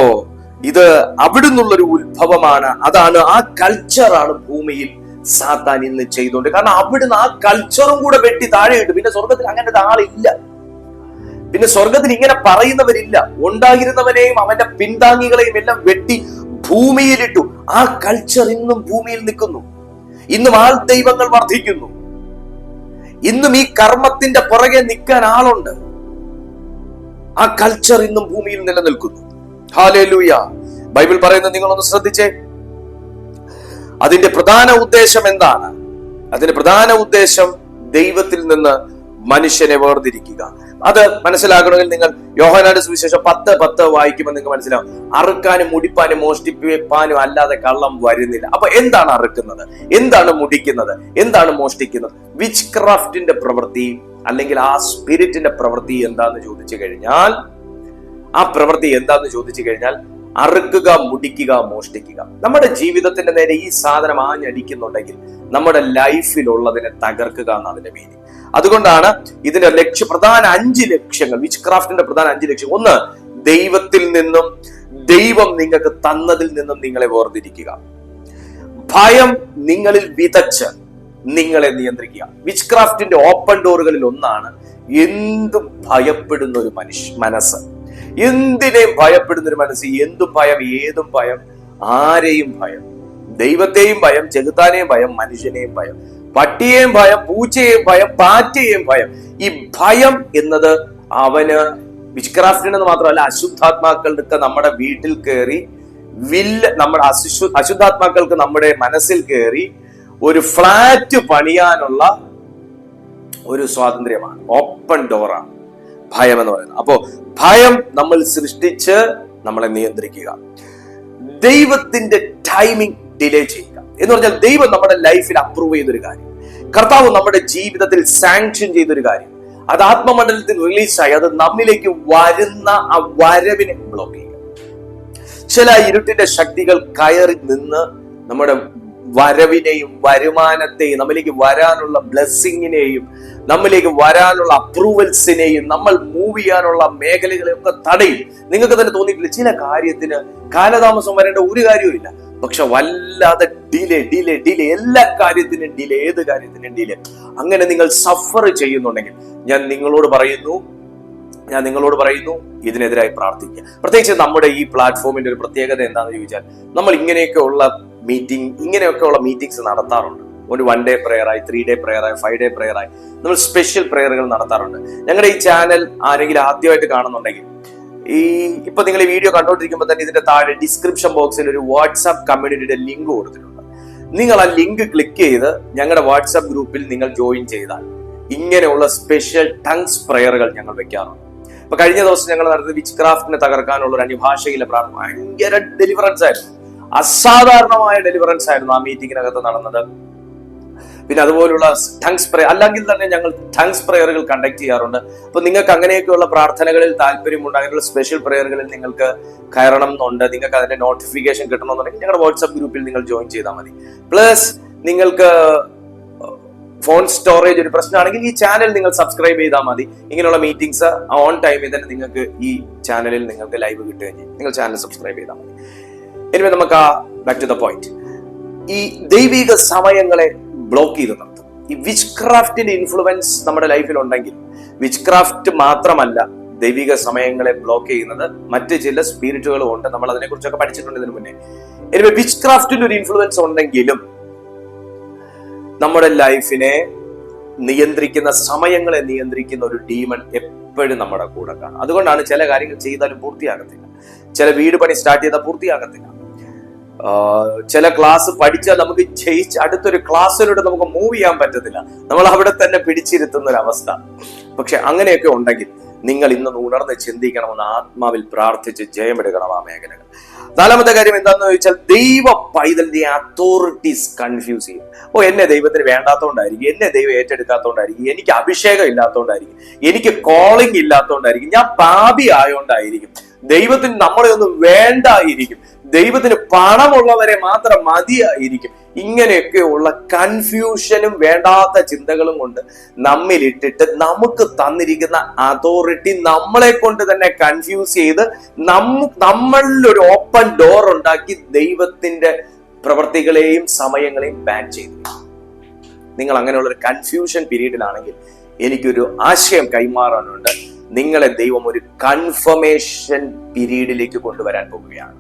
ഇത് അവിടുന്നുള്ളൊരു ഉത്ഭവമാണ്. അതാണ്, ആ കൾച്ചറാണ് ഭൂമിയിൽ സാത്താൻ ഇന്ന് ചെയ്തുകൊണ്ട്. കാരണം അവിടുന്ന് ആ കൾച്ചറും കൂടെ വെട്ടി താഴെ ഇട്ടു. പിന്നെ സ്വർഗത്തിൽ അങ്ങനത്തെ ആളില്ല. പിന്നെ സ്വർഗത്തിൽ ഇങ്ങനെ പറയുന്നവരില്ല. ഉണ്ടായിരുന്നവനെയും അവന്റെ പിന്താങ്ങികളെയും എല്ലാം വെട്ടി ഭൂമിയിലിട്ടു. ആ കൾച്ചർ ഇന്നും ഭൂമിയിൽ നിൽക്കുന്നു. ഇന്നും ആൾ ദൈവങ്ങൾ വർദ്ധിക്കുന്നു. ഇന്നും ഈ കർമ്മത്തിന്റെ പുറകെ നിൽക്കാൻ ആളുണ്ട്. ആ കൾച്ചർ ഇന്നും ഭൂമിയിൽ നിലനിൽക്കുന്നു. ഹല്ലേലൂയ. ബൈബിൾ പറയുന്നത് നിങ്ങളൊന്ന് ശ്രദ്ധിച്ചേ. അതിന്റെ പ്രധാന ഉദ്ദേശം എന്താണ്? അതിന്റെ പ്രധാന ഉദ്ദേശം ദൈവത്തിൽ നിന്ന് മനുഷ്യനെ വേർതിരിക്കുക. അത് മനസ്സിലാക്കണമെങ്കിൽ നിങ്ങൾ യോഹന്നാന്റെ സുവിശേഷം 10:10 വായിക്കുമ്പോൾ നിങ്ങൾക്ക് മനസ്സിലാവും. അറുക്കാനും മുടിപ്പാനും മോഷ്ടിപ്പാനും അല്ലാതെ കള്ളം വരുന്നില്ല. അപ്പൊ എന്താണ് അറുക്കുന്നത്? എന്താണ് മുടിക്കുന്നത്? എന്താണ് മോഷ്ടിക്കുന്നത്? വിച്ച് ക്രാഫ്റ്റിന്റെ പ്രവൃത്തി അല്ലെങ്കിൽ ആ സ്പിരിറ്റിന്റെ പ്രവൃത്തി എന്താന്ന് ചോദിച്ചു കഴിഞ്ഞാൽ, ആ പ്രവൃത്തി എന്താന്ന് ചോദിച്ചു കഴിഞ്ഞാൽ അറുക്കുക, മുടിക്കുക, മോഷ്ടിക്കുക. നമ്മുടെ ജീവിതത്തിന്റെ നേരെ ഈ സാധനം ആഞ്ഞടിക്കുന്നുണ്ടെങ്കിൽ നമ്മുടെ ലൈഫിലുള്ളതിനെ തകർക്കുക എന്നാണ് അതിന്റെ മീനിങ്. അതുകൊണ്ടാണ് ഇതിന്റെ പ്രധാന 5 ലക്ഷ്യങ്ങൾ, വിച്ച് ക്രാഫ്റ്റിന്റെ പ്രധാന 5 ലക്ഷ്യം. ഒന്ന്, ദൈവത്തിൽ നിന്നും ദൈവം നിങ്ങൾക്ക് തന്നതിൽ നിന്നും നിങ്ങളെ വേർതിരിക്കുക. ഭയം നിങ്ങളിൽ വിതച്ച് നിങ്ങളെ നിയന്ത്രിക്കുക. വിച്ച് ക്രാഫ്റ്റിന്റെ ഓപ്പൺ ഡോറുകളിൽ ഒന്നാണ് എന്തും ഭയപ്പെടുന്ന ഒരു മനസ്സ്. എന്തിനേയും ഭയപ്പെടുന്ന ഒരു മനസ്സ്. എന്തും ഭയം, ഏതും ഭയം, ആരെയും ഭയം, ദൈവത്തെയും ഭയം, ചെകുത്താനെയും ഭയം, മനുഷ്യനെയും ഭയം, പട്ടിയെയും ഭയം, പൂച്ചയെയും ഭയം, പാറ്റയെയും ഭയം. ഈ ഭയം എന്നത് അവന് വിച്ച് ക്രാഫ്റ്റിനെന്ന് മാത്രമല്ല, അശുദ്ധാത്മാക്കൾക്ക് നമ്മുടെ വീട്ടിൽ കയറി നമ്മുടെ അശുദ്ധാത്മാക്കൾക്ക് നമ്മുടെ മനസ്സിൽ കയറി ഒരു ഫ്ലാറ്റ് പണിയാനുള്ള ഒരു സ്വാതന്ത്ര്യമാണ്, ഓപ്പൺ ഡോറാണ് ഭയം എന്ന് പറയുന്നത്. അപ്പോ ഭയം നമ്മൾ സൃഷ്ടിച്ച് നമ്മളെ നിയന്ത്രിക്കുക. ദൈവത്തിന്റെ ടൈമിംഗ് ഡിലേ ചെയ്യുക എന്ന് പറഞ്ഞാൽ, ദൈവം നമ്മുടെ ലൈഫിൽ അപ്രൂവ് ചെയ്തൊരു കാര്യം, കർത്താവ് നമ്മുടെ ജീവിതത്തിൽ സാങ്ഷൻ ചെയ്തൊരു കാര്യം, അത് ആത്മമണ്ഡലത്തിൽ റിലീസായി അത് നമ്മിലേക്ക് വരുന്ന ആ വരവിനെ ബ്ലോക്ക് ചെയ്യുക. ചില ഇരുട്ടിന്റെ ശക്തികൾ കയറി നിന്ന് നമ്മുടെ വരവിനെയും വരുമാനത്തെയും നമ്മിലേക്ക് വരാനുള്ള ബ്ലെസ്സിങ്ങിനെയും നമ്മിലേക്ക് വരാനുള്ള അപ്രൂവൽസിനെയും നമ്മൾ മൂവ് ചെയ്യാനുള്ള മേഖലകളെയൊക്കെ തടയും. നിങ്ങൾക്ക് തന്നെ തോന്നിയിട്ടില്ല, ചില കാര്യത്തിന് കാലതാമസം വരേണ്ട ഒരു കാര്യവും ഇല്ല, പക്ഷെ വല്ലാതെ ഡിലേ ഡിലേ ഡിലേ, എല്ലാ കാര്യത്തിനും ഡിലേ, ഏത് കാര്യത്തിനും ഡിലേ. അങ്ങനെ നിങ്ങൾ സഫർ ചെയ്യുന്നുണ്ടെങ്കിൽ ഞാൻ നിങ്ങളോട് പറയുന്നു ഇതിനെതിരായി പ്രാർത്ഥിക്കുക. പ്രത്യേകിച്ച് നമ്മുടെ ഈ പ്ലാറ്റ്ഫോമിന്റെ ഒരു പ്രത്യേകത എന്താണെന്ന് ചോദിച്ചാൽ, നമ്മൾ ഇങ്ങനെയൊക്കെയുള്ള മീറ്റിംഗ്സ് നടത്താറുണ്ട്. ഒരു 1 ഡേ പ്രെയറായി, 3 ഡേ പ്രെയറായി, 5 ഡേ പ്രെയറായി നമ്മൾ സ്പെഷ്യൽ പ്രെയറുകൾ നടത്താറുണ്ട്. ഞങ്ങളുടെ ഈ ചാനൽ ആരെങ്കിലും ആദ്യമായിട്ട് കാണുന്നുണ്ടെങ്കിൽ, ഇപ്പൊ നിങ്ങൾ ഈ വീഡിയോ കണ്ടോണ്ടിരിക്കുമ്പോൾ തന്നെ ഇതിന്റെ താഴെ ഡിസ്ക്രിപ്ഷൻ ബോക്സിൽ ഒരു വാട്സാപ്പ് കമ്മ്യൂണിറ്റിയുടെ ലിങ്ക് കൊടുത്തിട്ടുണ്ട്. നിങ്ങൾ ആ ലിങ്ക് ക്ലിക്ക് ചെയ്ത് ഞങ്ങളുടെ വാട്സാപ്പ് ഗ്രൂപ്പിൽ നിങ്ങൾ ജോയിൻ ചെയ്താൽ ഇങ്ങനെയുള്ള സ്പെഷ്യൽ ടങ്സ് പ്രെയറുകൾ ഞങ്ങൾ വെക്കാറുണ്ട്. ഇപ്പൊ കഴിഞ്ഞ ദിവസം ഞങ്ങൾ നടത്തിയത് വിച്ച് ക്രാഫ്റ്റിനെ തകർക്കാനുള്ള ഒരു അന്യഭാഷയിലെ പ്രാർത്ഥന. ഭയങ്കര ഡെലിവറൻസ് ആയിരുന്നു, അസാധാരണമായ ഡെലിവറൻസ് ആയിരുന്നു ആ മീറ്റിംഗിനകത്ത് നടന്നത്. പിന്നെ അതുപോലുള്ള ടങ്സ് പ്രെയർ, അല്ലെങ്കിൽ തന്നെ ഞങ്ങൾ ടങ്സ് പ്രെയറുകൾ കണ്ടക്ട് ചെയ്യാറുണ്ട്. അപ്പൊ നിങ്ങൾക്ക് അങ്ങനെയൊക്കെയുള്ള പ്രാർത്ഥനകളിൽ താല്പര്യമുണ്ട്, അങ്ങനെയുള്ള സ്പെഷ്യൽ പ്രെയറുകളിൽ നിങ്ങൾക്ക് കയറണം എന്നുണ്ട്, നിങ്ങൾക്ക് അതിന്റെ നോട്ടിഫിക്കേഷൻ കിട്ടണമെന്നുണ്ടെങ്കിൽ ഞങ്ങളുടെ വാട്സ്ആപ്പ് ഗ്രൂപ്പിൽ നിങ്ങൾ ജോയിൻ ചെയ്താൽ മതി. പ്ലസ് നിങ്ങൾക്ക് ഫോൺ സ്റ്റോറേജ് ഒരു പ്രശ്നമാണെങ്കിൽ ഈ ചാനൽ നിങ്ങൾ സബ്സ്ക്രൈബ് ചെയ്താൽ മതി. ഇങ്ങനെയുള്ള മീറ്റിംഗ്സ് ഓൺ ടൈമിൽ തന്നെ നിങ്ങൾക്ക് ഈ ചാനലിൽ നിങ്ങൾക്ക് ലൈവ് കിട്ടുകയും ചെയ്യും. നിങ്ങൾ ചാനൽ സബ്സ്ക്രൈബ് ചെയ്താൽ മതി. ഇനി നമുക്ക് ബാക്ക് ടു ദ പോയിന്റ്. ഈ ദൈവിക സമയങ്ങളെ ബ്ലോക്ക് ചെയ്ത് നിർത്തും. ഈ വിച്ച് ക്രാഫ്റ്റിന്റെ ഇൻഫ്ലുവൻസ് നമ്മുടെ ലൈഫിൽ ഉണ്ടെങ്കിൽ, വിച്ച് ക്രാഫ്റ്റ് മാത്രമല്ല ദൈവിക സമയങ്ങളെ ബ്ലോക്ക് ചെയ്യുന്നത്, മറ്റ് ചില സ്പിരിറ്റുകളും ഉണ്ട്. നമ്മൾ അതിനെ കുറിച്ചൊക്കെ പഠിച്ചിട്ടുണ്ട് ഇതിനു മുന്നേ. ഇനി വിച്ച് ക്രാഫ്റ്റിന്റെ ഒരു ഇൻഫ്ലുവൻസ് ഉണ്ടെങ്കിലും നമ്മുടെ ലൈഫിനെ നിയന്ത്രിക്കുന്ന, സമയങ്ങളെ നിയന്ത്രിക്കുന്ന ഒരു ഡീമൺ എപ്പോഴും നമ്മുടെ കൂടെ കാണും. അതുകൊണ്ടാണ് ചില കാര്യങ്ങൾ ചെയ്താലും പൂർത്തിയാകത്തില്ല, ചില വീട് പണി സ്റ്റാർട്ട് ചെയ്താൽ പൂർത്തിയാകത്തില്ല, ചില ക്ലാസ് പഠിച്ചാൽ നമുക്ക് ജയിച്ച് അടുത്തൊരു ക്ലാസ്സിലൂടെ നമുക്ക് മൂവ് ചെയ്യാൻ പറ്റത്തില്ല, നമ്മൾ അവിടെ തന്നെ പിടിച്ചിരുത്തുന്ന ഒരു അവസ്ഥ. പക്ഷെ അങ്ങനെയൊക്കെ ഉണ്ടെങ്കിൽ നിങ്ങൾ ഇന്ന് ഉണർന്ന് ചിന്തിക്കണമെന്ന് ആത്മാവിൽ പ്രാർത്ഥിച്ച് ജയമെടുക്കണം ആ മേഖലകൾ. 4-മത്തെ കാര്യം എന്താണെന്ന് ചോദിച്ചാൽ, ദൈവ പൈതലിന്റെ അതോറിറ്റീസ് കൺഫ്യൂസ് ചെയ്യും. എന്നെ ദൈവത്തിന് വേണ്ടാത്തോണ്ടായിരിക്കും, എന്നെ ദൈവം ഏറ്റെടുക്കാത്തോണ്ടായിരിക്കും, എനിക്ക് അഭിഷേകം ഇല്ലാത്തോണ്ടായിരിക്കും, എനിക്ക് കോളിംഗ് ഇല്ലാത്തോണ്ടായിരിക്കും, ഞാൻ പാപി ആയോണ്ടായിരിക്കും, ദൈവത്തിന് നമ്മളെ ഒന്നും വേണ്ടായിരിക്കും, ദൈവത്തിന് പണമുള്ളവരെ മാത്രം മതിയായിരിക്കും. ഇങ്ങനെയൊക്കെയുള്ള കൺഫ്യൂഷനും വേണ്ടാത്ത ചിന്തകളും കൊണ്ട് നമ്മിലിട്ടിട്ട് നമുക്ക് തന്നിരിക്കുന്ന അതോറിറ്റി നമ്മളെ കൊണ്ട് തന്നെ കൺഫ്യൂസ് ചെയ്ത് നമ്മളിൽ ഒരു ഓപ്പൺ ഡോർ ഉണ്ടാക്കി ദൈവത്തിന്റെ പ്രവർത്തികളെയും സമയങ്ങളെയും ബാൻ ചെയ്തു. നിങ്ങൾ അങ്ങനെയുള്ള ഒരു കൺഫ്യൂഷൻ പീരീഡിലാണെങ്കിൽ എനിക്കൊരു ആശയം കൈമാറാനുണ്ട്. നിങ്ങളെ ദൈവം ഒരു കൺഫർമേഷൻ പീരീഡിലേക്ക് കൊണ്ടുവരാൻ പോവുകയാണ്.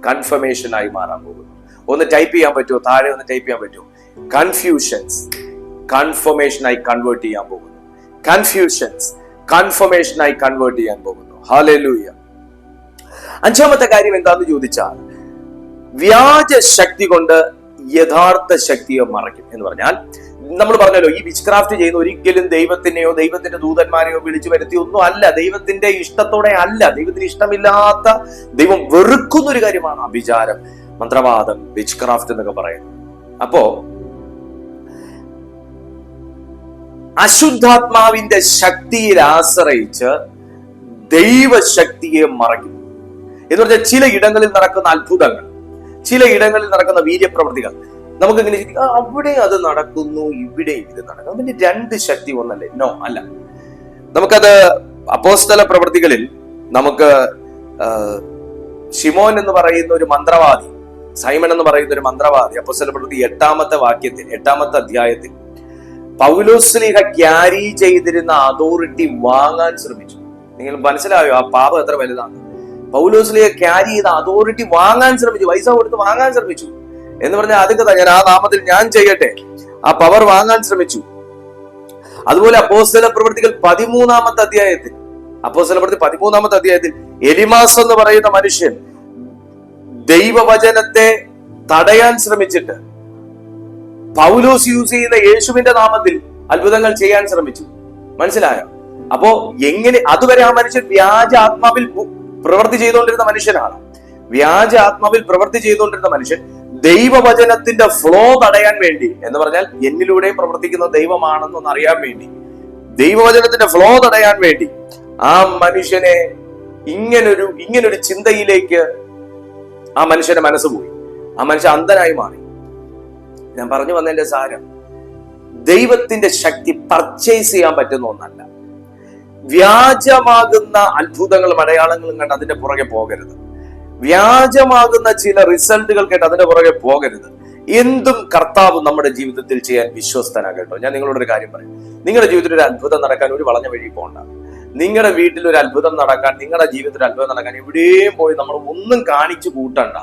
കൺഫർമേഷൻ ആയി മാറാൻ പോകുന്നു. ഒന്ന് ടൈപ്പ് ചെയ്യാൻ പറ്റുമോ? താഴെ ഒന്ന് ടൈപ്പ് ചെയ്യാൻ പറ്റുമോ? കൺഫ്യൂഷൻസ് കൺഫർമേഷനായി കൺവേർട്ട് ചെയ്യാൻ പോകുന്നു. കൺഫർമേഷനായി കൺവേർട്ട് ചെയ്യാൻ പോകുന്നു. ഹല്ലേലൂയ. 5-മത്തെ കാര്യം എന്താന്ന് ചോദിച്ചാൽ, വ്യാജ ശക്തി കൊണ്ട് യഥാർത്ഥ ശക്തിയെ മറയ്ക്കും എന്ന് പറഞ്ഞാൽ, നമ്മൾ പറഞ്ഞല്ലോ, ഈ വിച്ച് ക്രാഫ്റ്റ് ചെയ്യുന്ന ഒരിക്കലും ദൈവത്തിനെയോ ദൈവത്തിന്റെ ദൂതന്മാരെയോ വിളിച്ചു വരുത്തി ഒന്നും അല്ല, ദൈവത്തിന്റെ ഇഷ്ടത്തോടെ അല്ല, ദൈവത്തിന് ഇഷ്ടമില്ലാത്ത, ദൈവം വെറുക്കുന്ന ഒരു കാര്യമാണ് അഭിചാരം, മന്ത്രവാദം, വിച്ച് ക്രാഫ്റ്റ് എന്നൊക്കെ പറയുന്നത്. അപ്പോ അശുദ്ധാത്മാവിന്റെ ശക്തിയിൽ ആശ്രയിച്ച് ദൈവശക്തിയെ മറയ്ക്കും എന്ന് പറഞ്ഞാൽ, ചില ഇടങ്ങളിൽ നടക്കുന്ന അത്ഭുതങ്ങൾ, ചില ഇടങ്ങളിൽ നടക്കുന്ന വീര്യപ്രവൃത്തികൾ നമുക്ക് ഇങ്ങനെ അവിടെ അത് നടക്കുന്നു, ഇവിടെ ഇത് നടക്കുന്നു, അതിന്റെ 2 ശക്തി ഒന്നല്ലേ? നോ, അല്ല. നമുക്കത് അപ്പോസ്തല പ്രവൃത്തികളിൽ നമുക്ക് ശിമോൻ എന്ന് പറയുന്ന ഒരു മന്ത്രവാദി, സൈമൺ എന്ന് പറയുന്ന ഒരു മന്ത്രവാദി, അപ്പോസ്തല പ്രവൃത്തി 8-ാമത്തെ അധ്യായത്തിൽ പൗലോസ്ലീഹ ക്യാരി ചെയ്തിരുന്ന അതോറിറ്റി വാങ്ങാൻ ശ്രമിച്ചു. നിങ്ങൾ മനസ്സിലായോ ആ പാപം എത്ര വലുതാണ്? പൗലോസ്ലീഹ ക്യാരി ചെയ്ത അതോറിറ്റി വാങ്ങാൻ ശ്രമിച്ചു, പൈസ കൊടുത്ത് വാങ്ങാൻ ശ്രമിച്ചു. എന്ന് പറഞ്ഞാൽ അതൊക്കെ ഞാൻ ആ നാമത്തിൽ ഞാൻ ചെയ്യട്ടെ, ആ പവർ വാങ്ങാൻ ശ്രമിച്ചു. അതുപോലെ അപ്പോസ്തല പ്രവൃത്തികൾ 13-ാമത്തെ അധ്യായത്തിൽ എലിമാസ് എന്ന് പറയുന്ന മനുഷ്യൻ ദൈവവചനത്തെ തടയാൻ ശ്രമിച്ചിട്ട് പൗലോസ് യൂസ് ചെയ്യുന്ന യേശുവിന്റെ നാമത്തിൽ അത്ഭുതങ്ങൾ ചെയ്യാൻ ശ്രമിച്ചു. മനസ്സിലായോ? അപ്പോ എങ്ങനെ അതുവരെ ആ മനുഷ്യൻ വ്യാജ ആത്മാവിൽ പ്രവൃത്തി ചെയ്തുകൊണ്ടിരുന്ന മനുഷ്യനാണ്. വ്യാജ ആത്മാവിൽ പ്രവൃത്തി ചെയ്തുകൊണ്ടിരുന്ന മനുഷ്യൻ ദൈവവചനത്തിന്റെ ഫ്ലോ തടയാൻ വേണ്ടി, എന്ന് പറഞ്ഞാൽ എന്നിലൂടെയും പ്രവർത്തിക്കുന്ന ദൈവമാണെന്നൊന്ന് അറിയാൻ വേണ്ടി, ദൈവവചനത്തിന്റെ ഫ്ലോ തടയാൻ വേണ്ടി ആ മനുഷ്യനെ ഇങ്ങനൊരു ചിന്തയിലേക്ക് ആ മനുഷ്യന്റെ മനസ്സ് പോയി. ആ മനുഷ്യൻ അന്ധനായി മാറി. ഞാൻ പറഞ്ഞു വന്നതിന്റെ സാരം, ദൈവത്തിന്റെ ശക്തി പർച്ചേസ് ചെയ്യാൻ പറ്റുന്ന ഒന്നല്ല. വ്യാജമാകുന്ന അത്ഭുതങ്ങളും അടയാളങ്ങളും കണ്ട് അതിന്റെ പുറകെ പോകരുത്. വ്യാജമാകുന്ന ചില റിസൾട്ടുകൾ കേട്ട് അതിന്റെ പുറകെ പോകരുത്. എന്തും കർത്താവ് നമ്മുടെ ജീവിതത്തിൽ ചെയ്യാൻ വിശ്വസ്തനാകട്ടോ. ഞാൻ നിങ്ങളോടൊരു കാര്യം പറയും. നിങ്ങളുടെ ജീവിതത്തിൽ ഒരു അത്ഭുതം നടക്കാൻ ഒരു വളഞ്ഞ വഴി പോകണ്ട. നിങ്ങളുടെ വീട്ടിൽ ഒരു അത്ഭുതം നടക്കാൻ, നിങ്ങളുടെ ജീവിതത്തിൽ അത്ഭുതം നടക്കാൻ എവിടെയും പോയി നമ്മൾ ഒന്നും കാണിച്ചു കൂട്ടണ്ട.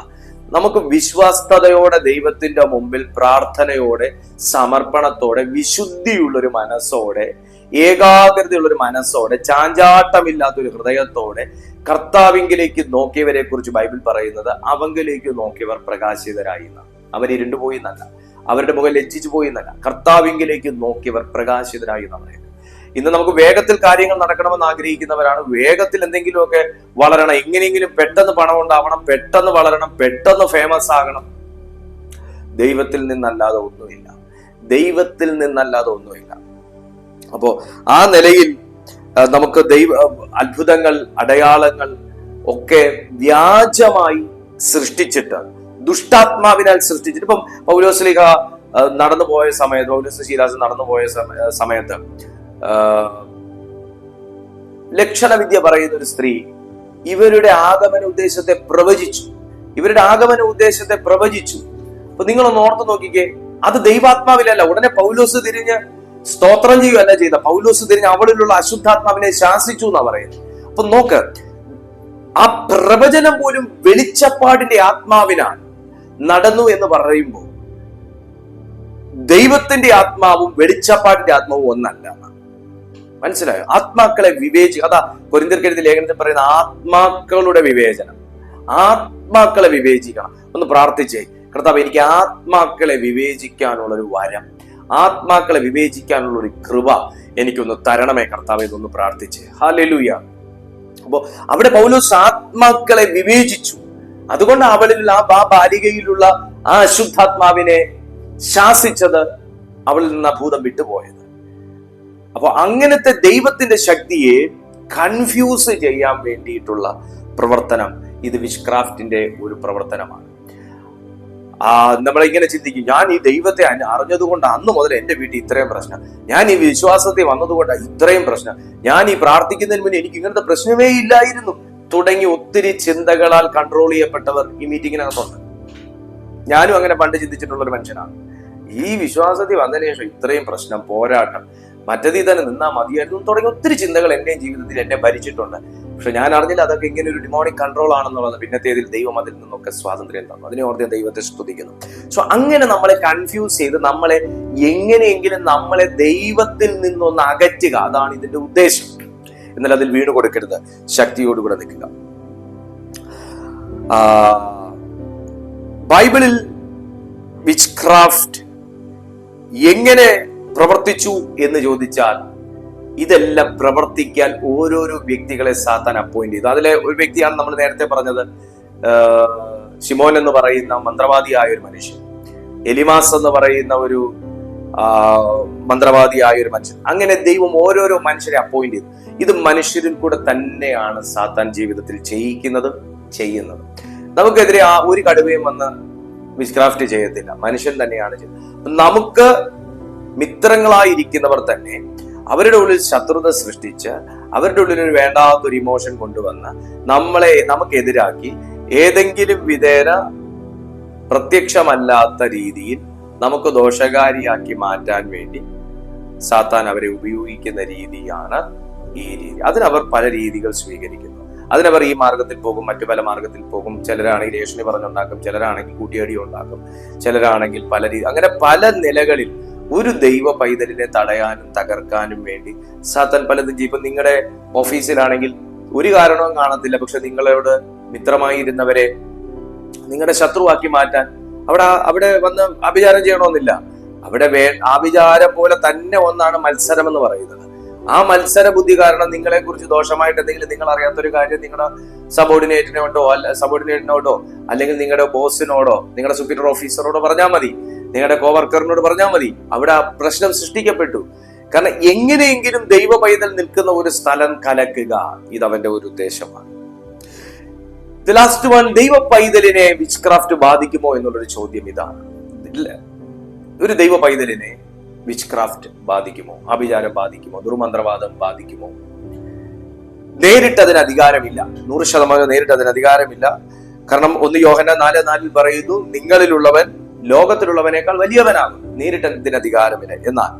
നമുക്ക് വിശ്വസ്തയോടെ ദൈവത്തിന്റെ മുമ്പിൽ പ്രാർത്ഥനയോടെ, സമർപ്പണത്തോടെ, വിശുദ്ധിയുള്ളൊരു മനസ്സോടെ, ഏകാഗ്രതയുള്ളൊരു മനസ്സോടെ, ചാഞ്ചാട്ടമില്ലാത്തൊരു ഹൃദയത്തോടെ കർത്താവിങ്കിലേക്ക് നോക്കിയവരെ കുറിച്ച് ബൈബിൾ പറയുന്നത് അവങ്കിലേക്ക് നോക്കിയവർ പ്രകാശിതരായി എന്നാണ്. അവരിരുണ്ടുപോയി എന്നല്ല, അവരുടെ മുഖം ലജ്ജിച്ചു പോയി എന്നല്ല, കർത്താവിങ്കിലേക്ക് നോക്കിയവർ പ്രകാശിതരായി എന്നാണ് പറയുന്നത്. ഇന്ന് നമുക്ക് വേഗത്തിൽ കാര്യങ്ങൾ നടക്കണമെന്ന് ആഗ്രഹിക്കുന്നവരാണ്. വേഗത്തിൽ എന്തെങ്കിലുമൊക്കെ വളരണം, എങ്ങനെയെങ്കിലും പെട്ടെന്ന് പണം ഉണ്ടാവണം, പെട്ടെന്ന് വളരണം, പെട്ടെന്ന് ഫേമസ് ആകണം. ദൈവത്തിൽ നിന്നല്ലാതെ ഒന്നുമില്ല. ദൈവത്തിൽ നിന്നല്ലാതെ ഒന്നുമില്ല. അപ്പോ ആ നിലയിൽ നമുക്ക് അത്ഭുതങ്ങൾ, അടയാളങ്ങൾ ഒക്കെ വ്യാജമായി സൃഷ്ടിച്ചിട്ട്, ദുഷ്ടാത്മാവിനാൽ സൃഷ്ടിച്ചിട്ട്, ഇപ്പം പൗലോസ്ലീഹ നടന്നുപോയ സമയത്ത്, പൗലോസ് ശീലാസ് നടന്നുപോയ സമയത്ത് ലക്ഷണവിദ്യ പറയുന്ന ഒരു സ്ത്രീ ഇവരുടെ ആഗമന ഉദ്ദേശത്തെ പ്രവചിച്ചു. അപ്പൊ നിങ്ങളൊന്ന് ഓർത്ത് നോക്കിക്കേ, അത് ദൈവാത്മാവിലല്ല. ഉടനെ പൗലോസ് തിരിഞ്ഞ് സ്തോത്രം ചെയ്യുകയല്ല ചെയ്ത. പൗലോസ് തിരിഞ്ഞ് അവളിലുള്ള അശുദ്ധാത്മാവിനെ ശാസിച്ചു എന്നാ പറയുന്നത്. അപ്പൊ നോക്ക്, ആ പ്രവചനം പോലും വെളിച്ചപ്പാടിന്റെ ആത്മാവിനാണ് നടന്നു എന്ന് പറയുമ്പോൾ ദൈവത്തിന്റെ ആത്മാവും വെളിച്ചപ്പാടിന്റെ ആത്മാവും ഒന്നല്ല. മനസ്സിലായോ? ആത്മാക്കളെ അതാ കൊരിന്ത്യർക്കെഴുതിയ ലേഖനത്തിൽ പറയുന്ന ആത്മാക്കളുടെ വിവേചനം. ആത്മാക്കളെ വിവേചിക്കണം. ഒന്ന് പ്രാർത്ഥിച്ചേ, കർത്താവ് എനിക്ക് ആത്മാക്കളെ വിവേചിക്കാനുള്ളൊരു വരം, ആത്മാക്കളെ വിവേചിക്കാനുള്ളൊരു കൃപ എനിക്കൊന്ന് തരണമേ കർത്താവ് എന്നൊന്ന് പ്രാർത്ഥിച്ചേ. ഹല്ലേലൂയ. അപ്പോ അവിടെ പൗലോസ് ആത്മാക്കളെ വിവേചിച്ചു. അതുകൊണ്ട് അവളിൽ ആ ബാലികയിലുള്ള ആ അശുദ്ധാത്മാവിനെ ശാസിച്ചത്, അവളിൽ നിന്ന് ഭൂതം വിട്ടുപോയത്. അപ്പൊ അങ്ങനത്തെ ദൈവത്തിന്റെ ശക്തിയെ കൺഫ്യൂസ് ചെയ്യാൻ വേണ്ടിയിട്ടുള്ള പ്രവർത്തനം, ഇത് വിഷ്ക്രാഫ്റ്റിന്റെ ഒരു പ്രവർത്തനമാണ്. നമ്മളിങ്ങനെ ചിന്തിക്കും, ഞാൻ ഈ ദൈവത്തെ അറിഞ്ഞതുകൊണ്ട് അന്ന് മുതൽ എന്റെ വീട്ടിൽ ഇത്രയും പ്രശ്നം, ഞാൻ ഈ വിശ്വാസത്തെ വന്നതുകൊണ്ട് ഇത്രയും പ്രശ്നം, ഞാൻ ഈ പ്രാർത്ഥിക്കുന്നതിന് മുന്നേ എനിക്ക് ഇങ്ങനത്തെ പ്രശ്നമേ ഇല്ലായിരുന്നു തുടങ്ങി ഒത്തിരി ചിന്തകളാൽ കൺട്രോൾ ചെയ്യപ്പെട്ടവർ ഈ മീറ്റിങ്ങിനകത്തുണ്ട്. ഞാനും അങ്ങനെ പണ്ട് ചിന്തിച്ചിട്ടുള്ള ഒരു മനുഷ്യനാണ്. ഈ വിശ്വാസത്തിൽ വന്നതിന് ശേഷം ഇത്രയും പ്രശ്നം, പോരാട്ടം, മറ്റേതിൽ തന്നെ നിന്നാ മതിയായിരുന്നു തുടങ്ങി ഒത്തിരി ചിന്തകൾ എന്റെയും ജീവിതത്തിൽ എന്നെ ഭരിച്ചിട്ടുണ്ട്. പക്ഷെ ഞാൻ അറിഞ്ഞില്ല അതൊക്കെ ഇങ്ങനെ ഒരു ഡിമോണിക് കൺട്രോൾ ആണെന്നുള്ളത്. പിന്നത്തേതിൽ ദൈവം അതിൽ നിന്നൊക്കെ സ്വാതന്ത്ര്യം തന്നു. അതിനെ ഓർത്ത് ദൈവത്തെ സ്തുതിക്കുന്നു. സോ അങ്ങനെ നമ്മളെ കൺഫ്യൂസ് ചെയ്ത് നമ്മളെ എങ്ങനെയെങ്കിലും നമ്മളെ ദൈവത്തിൽ നിന്നൊന്ന് അകറ്റുക, അതാണ് ഇതിന്റെ ഉദ്ദേശം. എന്നാൽ അതിൽ വീണ് കൊടുക്കരുത്, ശക്തിയോടുകൂടെ നിൽക്കുക. ബൈബിളിൽ വിച്ച്ക്രാഫ്റ്റ് എങ്ങനെ പ്രവർത്തിച്ചു എന്ന് ചോദിച്ചാൽ, ഇതെല്ലാം പ്രവർത്തിക്കാൻ ഓരോരോ വ്യക്തികളെ സാത്താൻ അപ്പോയിന്റ് ചെയ്തു. അതിലെ ഒരു വ്യക്തിയാണ് നമ്മൾ നേരത്തെ പറഞ്ഞത്, ശിമോൻ എന്ന് പറയുന്ന മന്ത്രവാദിയായ ഒരു മനുഷ്യൻ, എലിമാസ് എന്ന് പറയുന്ന ഒരു മന്ത്രവാദിയായ ഒരു മനുഷ്യൻ. അങ്ങനെ ദൈവം ഓരോരോ മനുഷ്യരെ അപ്പോയിന്റ് ചെയ്തു. ഇത് മനുഷ്യരിൽ കൂടെ തന്നെയാണ് സാത്താൻ ജീവിതത്തിൽ ചെയ്യുന്നത്. നമുക്കെതിരെ ഒരു കടുവയും വന്ന് വിച്ച്ക്രാഫ്റ്റ് ചെയ്യത്തില്ല, മനുഷ്യൻ തന്നെയാണ് ചെയ്യുന്നത്. നമുക്ക് മിത്രങ്ങളായിരിക്കുന്നവർ തന്നെ അവരുടെ ഉള്ളിൽ ശത്രുത സൃഷ്ടിച്ച്, അവരുടെ ഉള്ളിൽ ഒരു വേണ്ടാത്തൊരു ഇമോഷൻ കൊണ്ടുവന്ന് നമുക്കെതിരാക്കി ഏതെങ്കിലും വിധേന പ്രത്യക്ഷമല്ലാത്ത രീതിയിൽ നമുക്ക് ദോഷകാരിയാക്കി മാറ്റാൻ വേണ്ടി സാത്താൻ അവരെ ഉപയോഗിക്കുന്ന രീതിയാണ് ഈ രീതി. അതിനവർ പല രീതികൾ സ്വീകരിക്കുന്നു. അതിനവർ ഈ മാർഗത്തിൽ പോകും, മറ്റു പല മാർഗത്തിൽ പോകും. ചിലരാണെങ്കിൽ ഏഷണി പറഞ്ഞുണ്ടാക്കും, ചിലരാണെങ്കിൽ കൂട്ടിയടി ഉണ്ടാക്കും, ചിലരാണെങ്കിൽ പല രീതി, അങ്ങനെ പല നിലകളിൽ ഒരു ദൈവ പൈതലിനെ തടയാനും തകർക്കാനും വേണ്ടി സാത്താൻ പലതും ചെയ്യും. ഇപ്പൊ നിങ്ങളുടെ ഓഫീസിലാണെങ്കിൽ ഒരു കാരണവും കാണത്തില്ല, പക്ഷെ നിങ്ങളോട് മിത്രമായി ഇരുന്നവരെ നിങ്ങളുടെ ശത്രുവാക്കി മാറ്റാൻ അവിടെ വന്ന് ആഭിചാരം ചെയ്യണമെന്നില്ല. അവിടെ ആഭിചാരം പോലെ തന്നെ ഒന്നാണ് മത്സരം എന്ന് പറയുന്നത്. ആ മത്സര ബുദ്ധി കാരണം നിങ്ങളെ കുറിച്ച് ദോഷമായിട്ട് എന്തെങ്കിലും നിങ്ങൾ അറിയാത്തൊരു കാര്യം നിങ്ങളുടെ സബോർഡിനേറ്റിനോടോ അല്ലെങ്കിൽ നിങ്ങളുടെ ബോസിനോടോ നിങ്ങളുടെ സുപ്പീരിയർ ഓഫീസറോടോ പറഞ്ഞാൽ മതി, നിങ്ങളുടെ കോവർക്കറിനോട് പറഞ്ഞാൽ മതി. അവിടെ ആ പ്രശ്നം സൃഷ്ടിക്കപ്പെട്ടു. കാരണം എങ്ങനെയെങ്കിലും ദൈവ പൈതൽ നിൽക്കുന്ന ഒരു സ്ഥലം കലക്കുക, ഇതവന്റെ ഒരു ഉദ്ദേശമാണ്. ദി ലാസ്റ്റ് വൺ, ദൈവ പൈതലിനെ വിച്ച് ക്രാഫ്റ്റ് ബാധിക്കുമോ എന്നുള്ളൊരു ചോദ്യം ഇതാണ്. ഒരു ദൈവ പൈതലിനെ വിച്ച് ക്രാഫ്റ്റ് ബാധിക്കുമോ, ആഭിചാരം ബാധിക്കുമോ, ദുർമന്ത്രവാദം ബാധിക്കുമോ? നേരിട്ട് അതിന് അധികാരമില്ല, 100% നേരിട്ട് അതിന് അധികാരമില്ല. കാരണം 1 യോഹന്നാൻ 4:4 പറയുന്നു, നിങ്ങളിലുള്ളവൻ ലോകത്തിലുള്ളവനേക്കാൾ വലിയവനാകും. നേരിട്ട് അതിന് അധികാരമില്ല. എന്നാൽ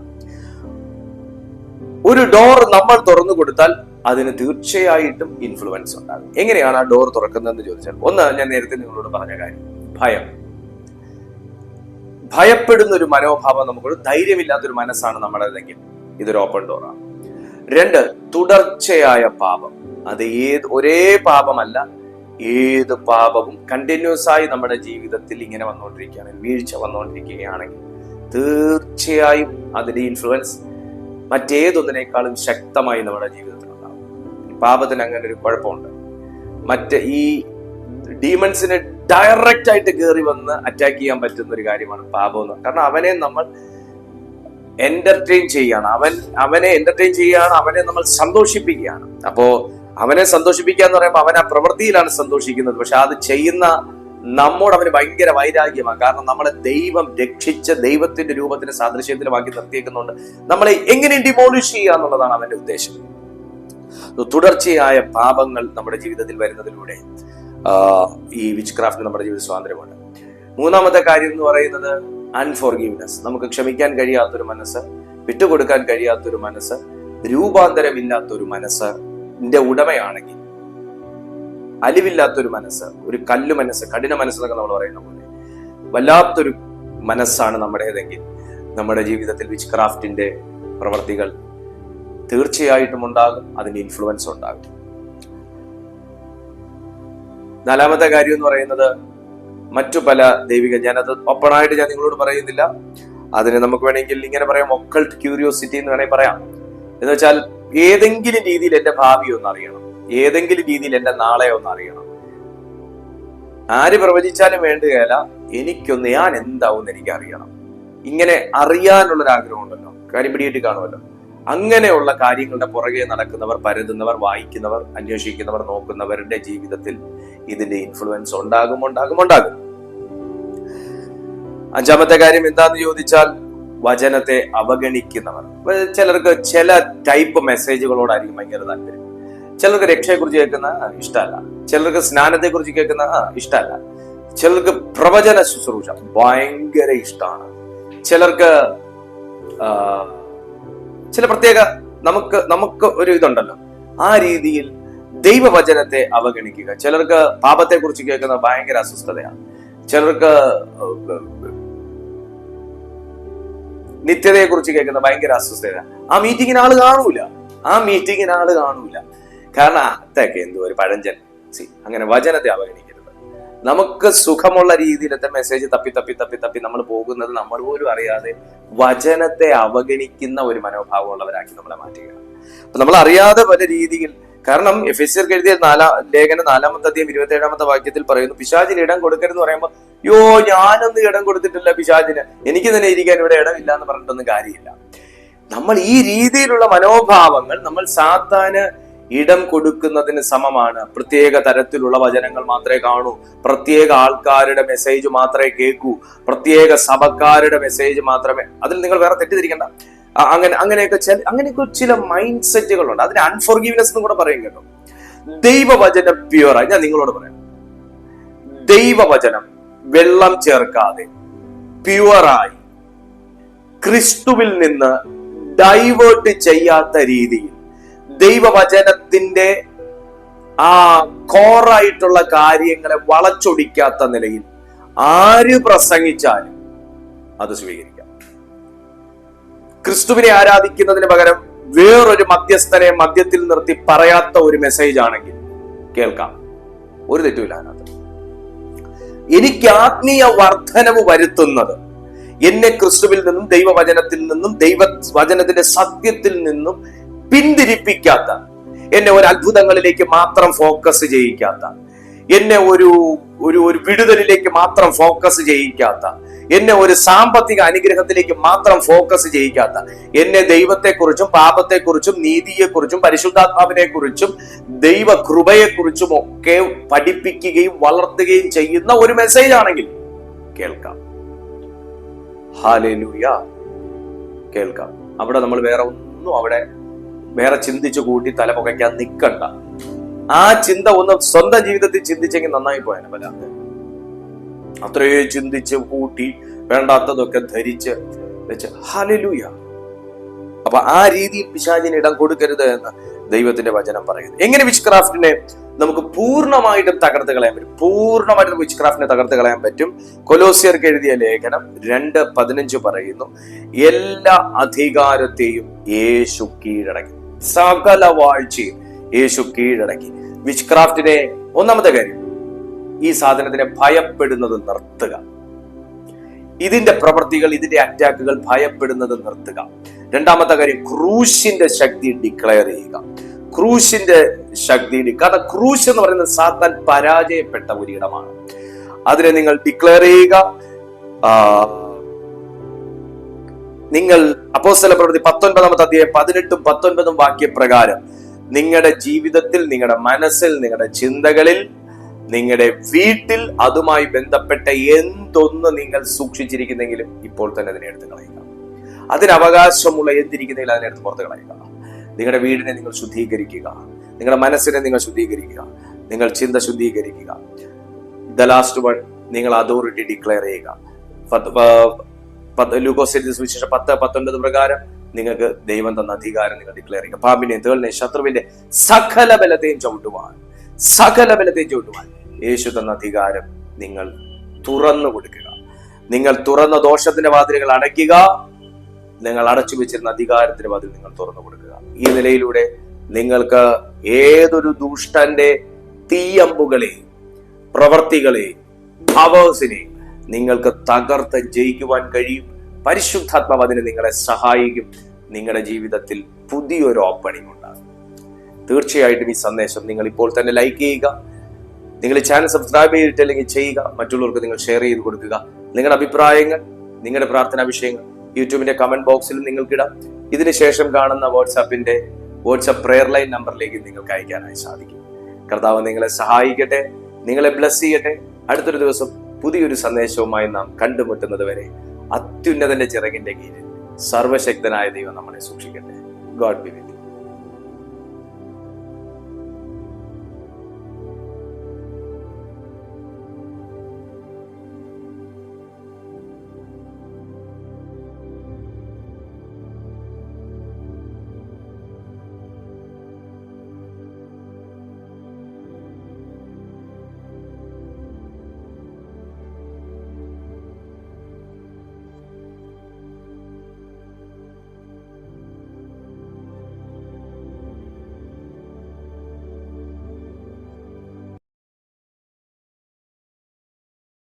ഒരു ഡോർ നമ്മൾ തുറന്നു കൊടുത്താൽ അതിന് തീർച്ചയായിട്ടും ഇൻഫ്ലുവൻസ് ഉണ്ടാകും. എങ്ങനെയാണ് ആ ഡോർ തുറക്കുന്നതെന്ന് ചോദിച്ചാൽ, ഒന്ന് ഞാൻ നേരത്തെ നിങ്ങളോട് പറഞ്ഞ കാര്യം, ഭയം. ഭയപ്പെടുന്ന ഒരു മനോഭാവം, നമുക്കൊരു ധൈര്യമില്ലാത്തൊരു മനസ്സാണ് നമ്മുടേതെങ്കിൽ ഇതൊരു ഓപ്പൺ ഡോറാണ്. 2, തുടർച്ചയായ പാപം. അത് ഒരേ പാപമല്ല, ഏത് പാപവും കണ്ടിന്യൂസ് ആയി നമ്മുടെ ജീവിതത്തിൽ ഇങ്ങനെ വന്നുകൊണ്ടിരിക്കുകയാണെങ്കിൽ, വീഴ്ച വന്നുകൊണ്ടിരിക്കുകയാണെങ്കിൽ തീർച്ചയായും അതിന്റെ ഇൻഫ്ലുവൻസ് മറ്റേതൊന്നിനേക്കാളും ശക്തമായി നമ്മുടെ ജീവിതത്തിൽ ഉണ്ടാകും. പാപത്തിന് അങ്ങനെ ഒരു കുഴപ്പമുണ്ട്. ഈ ഡീമൺസിനെ ഡയറക്റ്റ് ആയിട്ട് കയറി വന്ന് അറ്റാക്ക് ചെയ്യാൻ പറ്റുന്ന ഒരു കാര്യമാണ് പാപം എന്ന്. കാരണം അവനെ നമ്മൾ എന്റർടൈൻ ചെയ്യാണ്, അവനെ എന്റർടൈൻ ചെയ്യാണ്, അവനെ നമ്മൾ സന്തോഷിപ്പിക്കുകയാണ്. അപ്പോ അവനെ സന്തോഷിപ്പിക്കുക എന്ന് പറയുമ്പോൾ അവൻ ആ പ്രവൃത്തിയിലാണ് സന്തോഷിക്കുന്നത്. പക്ഷെ അത് ചെയ്യുന്ന നമ്മോട് അവന് ഭയങ്കര വൈരാഗ്യമാണ്. കാരണം നമ്മളെ ദൈവം രക്ഷിച്ച ദൈവത്തിന്റെ രൂപത്തിന് സാദൃശ്യത്തിലുമാക്കി നിർത്തിയേക്കുന്നുണ്ട്. നമ്മളെ എങ്ങനെ ഡിമോളിഷ് ചെയ്യുക എന്നുള്ളതാണ് അവന്റെ ഉദ്ദേശം. തുടർച്ചയായ പാപങ്ങൾ നമ്മുടെ ജീവിതത്തിൽ വരുന്നതിലൂടെ ഈ വിച്ച് ക്രാഫ്റ്റിന് നമ്മുടെ ജീവിത സ്വാതന്ത്ര്യമുണ്ട്. 3ാമത്തെ കാര്യം എന്ന് പറയുന്നത് അൺഫോർഗീവ്നെസ്. നമുക്ക് ക്ഷമിക്കാൻ കഴിയാത്തൊരു മനസ്സ്, വിട്ടുകൊടുക്കാൻ കഴിയാത്തൊരു മനസ്സ്, രൂപാന്തരമില്ലാത്തൊരു മനസ്സിന്റെ ഉടമയാണെങ്കിൽ, അലിവില്ലാത്തൊരു മനസ്സ്, ഒരു കല്ല് മനസ്സ്, കഠിന മനസ്സെന്നൊക്കെ നമ്മൾ പറയുന്ന പോലെ വല്ലാത്തൊരു മനസ്സാണ് നമ്മുടേതെങ്കിൽ നമ്മുടെ ജീവിതത്തിൽ വിച്ച് ക്രാഫ്റ്റിന്റെ പ്രവർത്തികൾ തീർച്ചയായിട്ടും ഉണ്ടാകും, അതിന്റെ ഇൻഫ്ലുവൻസ് ഉണ്ടാകും. 4ാമത്തെ കാര്യം എന്ന് പറയുന്നത് മറ്റു പല ദൈവിക, ഞാനത് ഓപ്പണായിട്ട് ഞാൻ നിങ്ങളോട് പറയുന്നില്ല, അതിന് നമുക്ക് വേണമെങ്കിൽ ഇങ്ങനെ പറയാം, ഒക്കൾട്ട് ക്യൂരിയോസിറ്റി എന്ന് വേണമെങ്കിൽ പറയാം. എന്ന് വെച്ചാൽ ഏതെങ്കിലും രീതിയിൽ എന്റെ ഭാവി ഒന്ന് അറിയണം, ഏതെങ്കിലും രീതിയിൽ എന്റെ നാളെ ഒന്ന് അറിയണം. ആര് പ്രവചിച്ചാലും വേണ്ടുകയല്ല, എനിക്കൊന്ന് ഞാൻ എന്താവും എനിക്ക് അറിയണം. ഇങ്ങനെ അറിയാനുള്ളൊരാഗ്രഹം ഉണ്ടല്ലോ, കാര്യം പിടിയിട്ട് കാണുമല്ലോ. അങ്ങനെയുള്ള കാര്യങ്ങളുടെ പുറകെ നടക്കുന്നവർ, പരതുന്നവർ, വായിക്കുന്നവർ, അന്വേഷിക്കുന്നവർ, നോക്കുന്നവരുടെ ജീവിതത്തിൽ ഇതിന്റെ ഇൻഫ്ലുവൻസ് ഉണ്ടാകും. 5ാമത്തെ കാര്യം എന്താന്ന് ചോദിച്ചാൽ വചനത്തെ അവഗണിക്കുന്നവർ. ചിലർക്ക് ചില ടൈപ്പ് മെസ്സേജുകളോടായിരിക്കും ഭയങ്കര താല്പര്യം. ചിലർക്ക് രക്ഷയെക്കുറിച്ച് കേൾക്കുന്ന ഇഷ്ടമല്ല, ചിലർക്ക് സ്നാനത്തെ കുറിച്ച് കേൾക്കുന്ന ഇഷ്ടമല്ല, ചിലർക്ക് പ്രവചന ശുശ്രൂഷ ഭയങ്കര ഇഷ്ടമാണ്, ചിലർക്ക് ചില പ്രത്യേക നമുക്ക് ഒരു ഇതുണ്ടല്ലോ. ആ രീതിയിൽ ദൈവവചനത്തെ അവഗണിക്കുക. ചിലർക്ക് പാപത്തെ കുറിച്ച് കേൾക്കുന്ന ഭയങ്കര അസ്വസ്ഥതയാണ്, ചിലർക്ക് നിത്യതയെ കുറിച്ച് കേൾക്കുന്ന ഭയങ്കര അസ്വസ്ഥതയാണ്. ആ മീറ്റിങ്ങിന് ആള് കാണൂല. കാരണം അതൊക്കെ എന്തോ ഒരു പഴഞ്ചൻ. അങ്ങനെ വചനത്തെ അവഗണിക്കരുത്. നമുക്ക് സുഖമുള്ള രീതിയിലത്തെ മെസ്സേജ് തപ്പി നമ്മൾ പോകുന്നത് നമ്മൾ പോലും അറിയാതെ വചനത്തെ അവഗണിക്കുന്ന ഒരു മനോഭാവമുള്ളവരാക്കി നമ്മളെ മാറ്റുകയാണ്. അപ്പൊ നമ്മൾ അറിയാതെ പല രീതിയിൽ, കാരണം എഫെസ്യർക്ക് എഴുതിയ 4-ാമത്തെ അധ്യായം 27-ാമത്തെ വാക്യത്തിൽ പറയുന്നു, പിശാചിന് ഇടം കൊടുക്കരുതെന്ന് പറയുമ്പോൾ, ഞാനൊന്നും ഇടം കൊടുത്തിട്ടില്ല പിശാചിന്, എനിക്ക് തന്നെ ഇരിക്കാൻ ഇവിടെ ഇടമില്ല എന്ന് പറഞ്ഞിട്ടൊന്നും കാര്യമില്ല. നമ്മൾ ഈ രീതിയിലുള്ള മനോഭാവങ്ങൾ നമ്മൾ സാത്താന് ഇടം കൊടുക്കുന്നതിന് സമമാണ്. പ്രത്യേക തരത്തിലുള്ള വചനങ്ങൾ മാത്രമേ കാണൂ, പ്രത്യേക ആൾക്കാരുടെ മെസ്സേജ് മാത്രമേ കേൾക്കൂ, പ്രത്യേക സഭക്കാരുടെ മെസ്സേജ് മാത്രമേ. അതിൽ നിങ്ങൾ വേറെ തെറ്റിദ്ധരിക്കണ്ട. അങ്ങനെയൊക്കെ ചില മൈൻഡ് സെറ്റുകളുണ്ട്. അതിന് അൺഫോർഗീവ്നെസ് എന്നും കൂടെ പറയും കേട്ടോ. ദൈവവചനം പ്യുവറായി, ഞാൻ നിങ്ങളോട് പറയാം, ദൈവവചനം വെള്ളം ചേർക്കാതെ പ്യുവറായി ക്രിസ്തുവിൽ നിന്ന് ഡൈവേർട്ട് ചെയ്യാത്ത രീതിയിൽ ദൈവവചനത്തിന്റെ ആ കോറായിട്ടുള്ള കാര്യങ്ങളെ വളച്ചൊടിക്കാത്ത നിലയിൽ ആര് പ്രസംഗിച്ചാലും അത് സ്വീകരിക്കാം. ക്രിസ്തുവിനെ ആരാധിക്കുന്നതിന് പകരം വേറൊരു മധ്യസ്ഥനെ മധ്യത്തിൽ നിർത്തി പറയാത്ത ഒരു മെസ്സേജ് ആണെങ്കിൽ കേൾക്കാം, ഒരു തെറ്റുമില്ല അതിനകത്ത്. എനിക്ക് ആത്മീയ വർധനവ് വരുത്തുന്നത് എന്നെ ക്രിസ്തുവിൽ നിന്നും ദൈവവചനത്തിൽ നിന്നും ദൈവവചനത്തിന്റെ സത്യത്തിൽ നിന്നും പിന്തിരിപ്പിക്കാത്ത, എന്നെ ഒരു അത്ഭുതങ്ങളിലേക്ക് മാത്രം ഫോക്കസ് ചെയ്യിക്കാത്ത, എന്നെ ഒരു വിടുതലിലേക്ക് മാത്രം ഫോക്കസ് ചെയ്യിക്കാത്ത, എന്നെ ഒരു സാമ്പത്തിക അനുഗ്രഹത്തിലേക്ക് മാത്രം ഫോക്കസ് ചെയ്യിക്കാത്ത, എന്നെ ദൈവത്തെക്കുറിച്ചും പാപത്തെക്കുറിച്ചും നീതിയെക്കുറിച്ചും പരിശുദ്ധാത്മാവിനെ കുറിച്ചും ദൈവകൃപയെക്കുറിച്ചും ഒക്കെ പഠിപ്പിക്കുകയും വളർത്തുകയും ചെയ്യുന്ന ഒരു മെസ്സേജ് ആണെങ്കിൽ കേൾക്കാം. ഹല്ലേലൂയ, കേൾക്കാം. അവിടെ നമ്മൾ വേറെ ചിന്തിച്ചു കൂട്ടി തല പുകയ്ക്കാൻ നിൽക്കണ്ട. ആ ചിന്ത ഒന്ന് സ്വന്തം ജീവിതത്തിൽ ചിന്തിച്ചെങ്കിൽ നന്നായി പോയാലും വല്ലാതെ അത്രയേ ചിന്തിച്ച് കൂട്ടി വേണ്ടാത്തതൊക്കെ ധരിച്ച് വെച്ച്. ഹല്ലേലൂയ. അപ്പൊ ആ രീതിയിൽ പിശാചിന് ഇടം കൊടുക്കരുത് എന്ന് ദൈവത്തിന്റെ വചനം പറയുന്നു. എങ്ങനെ വിച്ച് ക്രാഫ്റ്റിനെ നമുക്ക് പൂർണ്ണമായിട്ടും തകർത്ത് കളയാൻ പറ്റും? പൂർണ്ണമായിട്ടും വിച്ച് ക്രാഫ്റ്റിനെ തകർത്ത് കളയാൻ പറ്റും. കൊലോസ്യർക്ക് എഴുതിയ ലേഖനം 2:15 പറയുന്നു, എല്ലാ അധികാരത്തെയും യേശു കീഴടക്കി, സകല വാഴ്ചയും യേശു കീഴടക്കി. വിച്ച് ക്രാഫ്റ്റിനെ ഒന്നാമത്തെ കാര്യം, ഈ സാധനത്തിനെ ഭയപ്പെടുന്നത് നിർത്തുക. ഇതിന്റെ പ്രവൃത്തികൾ, ഇതിന്റെ അറ്റാക്കുകൾ ഭയപ്പെടുന്നത് നിർത്തുക. രണ്ടാമത്തെ കാര്യം, ക്രൂശിന്റെ ശക്തി ഡിക്ലെയർ ചെയ്യുക. ക്രൂശിന്റെ ശക്തി, കാരണം ക്രൂശ് എന്ന് പറയുന്നത് സാത്താൻ പരാജയപ്പെട്ട ഒരിടമാണ്. അതിനെ നിങ്ങൾ ഡിക്ലെയർ ചെയ്യുക. നിങ്ങൾ അപ്പോസ്തലപ്രവൃത്തി 19-ാമത്തെ അധ്യായം 18-ഉം 19-ഉം വാക്യപ്രകാരം നിങ്ങളുടെ ജീവിതത്തിൽ, നിങ്ങളുടെ മനസ്സിൽ, നിങ്ങളുടെ ചിന്തകളിൽ, നിങ്ങളുടെ വീട്ടിൽ അതുമായി ബന്ധപ്പെട്ട എന്തൊന്ന് നിങ്ങൾ സൂക്ഷിച്ചിരിക്കുന്നെങ്കിലും ഇപ്പോൾ തന്നെ അതിനെ എടുത്ത് കളയുക. അതിന് അവകാശമുള്ള എന്തിരിക്കുന്നെങ്കിലും അതിനെടുത്ത് പുറത്ത് കളയുക. നിങ്ങളുടെ വീടിനെ നിങ്ങൾ ശുദ്ധീകരിക്കുക, നിങ്ങളുടെ മനസ്സിനെ നിങ്ങൾ ശുദ്ധീകരിക്കുക, നിങ്ങൾ ചിന്ത ശുദ്ധീകരിക്കുക. ദ ലാസ്റ്റ് വൺ, നിങ്ങൾ അതോറിറ്റി ഡിക്ലെയർ ചെയ്യുക. ലൂക്കോസ് സുവിശേഷം 10:19 പ്രകാരം നിങ്ങൾക്ക് ദൈവം തന്ന അധികാരം നിങ്ങൾ ഡിക്ലെയർ ചെയ്യുക. പാമ്പിനെയും തേളിനെയും ശത്രുവിന്റെ സകല ബലത്തെയും ചവിട്ടുവാൻ യേശു തന്ന അധികാരം നിങ്ങൾ തുറന്നു കൊടുക്കുക. നിങ്ങൾ തുറന്ന ദോഷത്തിന്റെ വാതിലുകൾ അടയ്ക്കുക. നിങ്ങൾ അടച്ചു വെച്ചിരുന്ന അധികാരത്തിന്റെ വാതിൽ നിങ്ങൾ തുറന്നു കൊടുക്കുക. ഈ നിലയിലൂടെ നിങ്ങൾക്ക് ഏതൊരു ദുഷ്ടന്റെ തീയമ്പുകളെയും പ്രവർത്തികളെയും പവേഴ്സിനെയും നിങ്ങൾക്ക് തകർത്ത് ജയിക്കുവാൻ കഴിയും. പരിശുദ്ധാത്മാവ് അതിന് നിങ്ങളെ സഹായിക്കും. നിങ്ങളുടെ ജീവിതത്തിൽ പുതിയൊരു ഓപ്പണിംഗ് ഉണ്ടാകും. തീർച്ചയായിട്ടും ഈ സന്ദേശം നിങ്ങൾ ഇപ്പോൾ തന്നെ ലൈക്ക് ചെയ്യുക. നിങ്ങൾ ചാനൽ സബ്സ്ക്രൈബ് ചെയ്തിട്ടില്ലെങ്കിൽ ചെയ്യുക. മറ്റുള്ളവർക്ക് നിങ്ങൾ ഷെയർ ചെയ്ത് കൊടുക്കുക. നിങ്ങളുടെ അഭിപ്രായങ്ങൾ, നിങ്ങളുടെ പ്രാർത്ഥനാ വിഷയങ്ങൾ യൂട്യൂബിന്റെ കമന്റ് ബോക്സിൽ നിങ്ങൾക്കിടാം. ഇതിനുശേഷം കാണുന്ന വാട്സ്ആപ്പ് പ്രെയർ ലൈൻ നമ്പറിലേക്ക് നിങ്ങൾക്ക് അയക്കാനായി സാധിക്കും. കർത്താവ് നിങ്ങളെ സഹായിക്കട്ടെ, നിങ്ങളെ ബ്ലസ് ചെയ്യട്ടെ. അടുത്തൊരു ദിവസം പുതിയൊരു സന്ദേശവുമായി നാം കണ്ടുമുട്ടുന്നത് വരെ അത്യുന്നതന്റെ ചിറകിന്റെ കീഴിൽ സർവശക്തനായ ദൈവം നമ്മളെ സൂക്ഷിക്കട്ടെ. God be with U.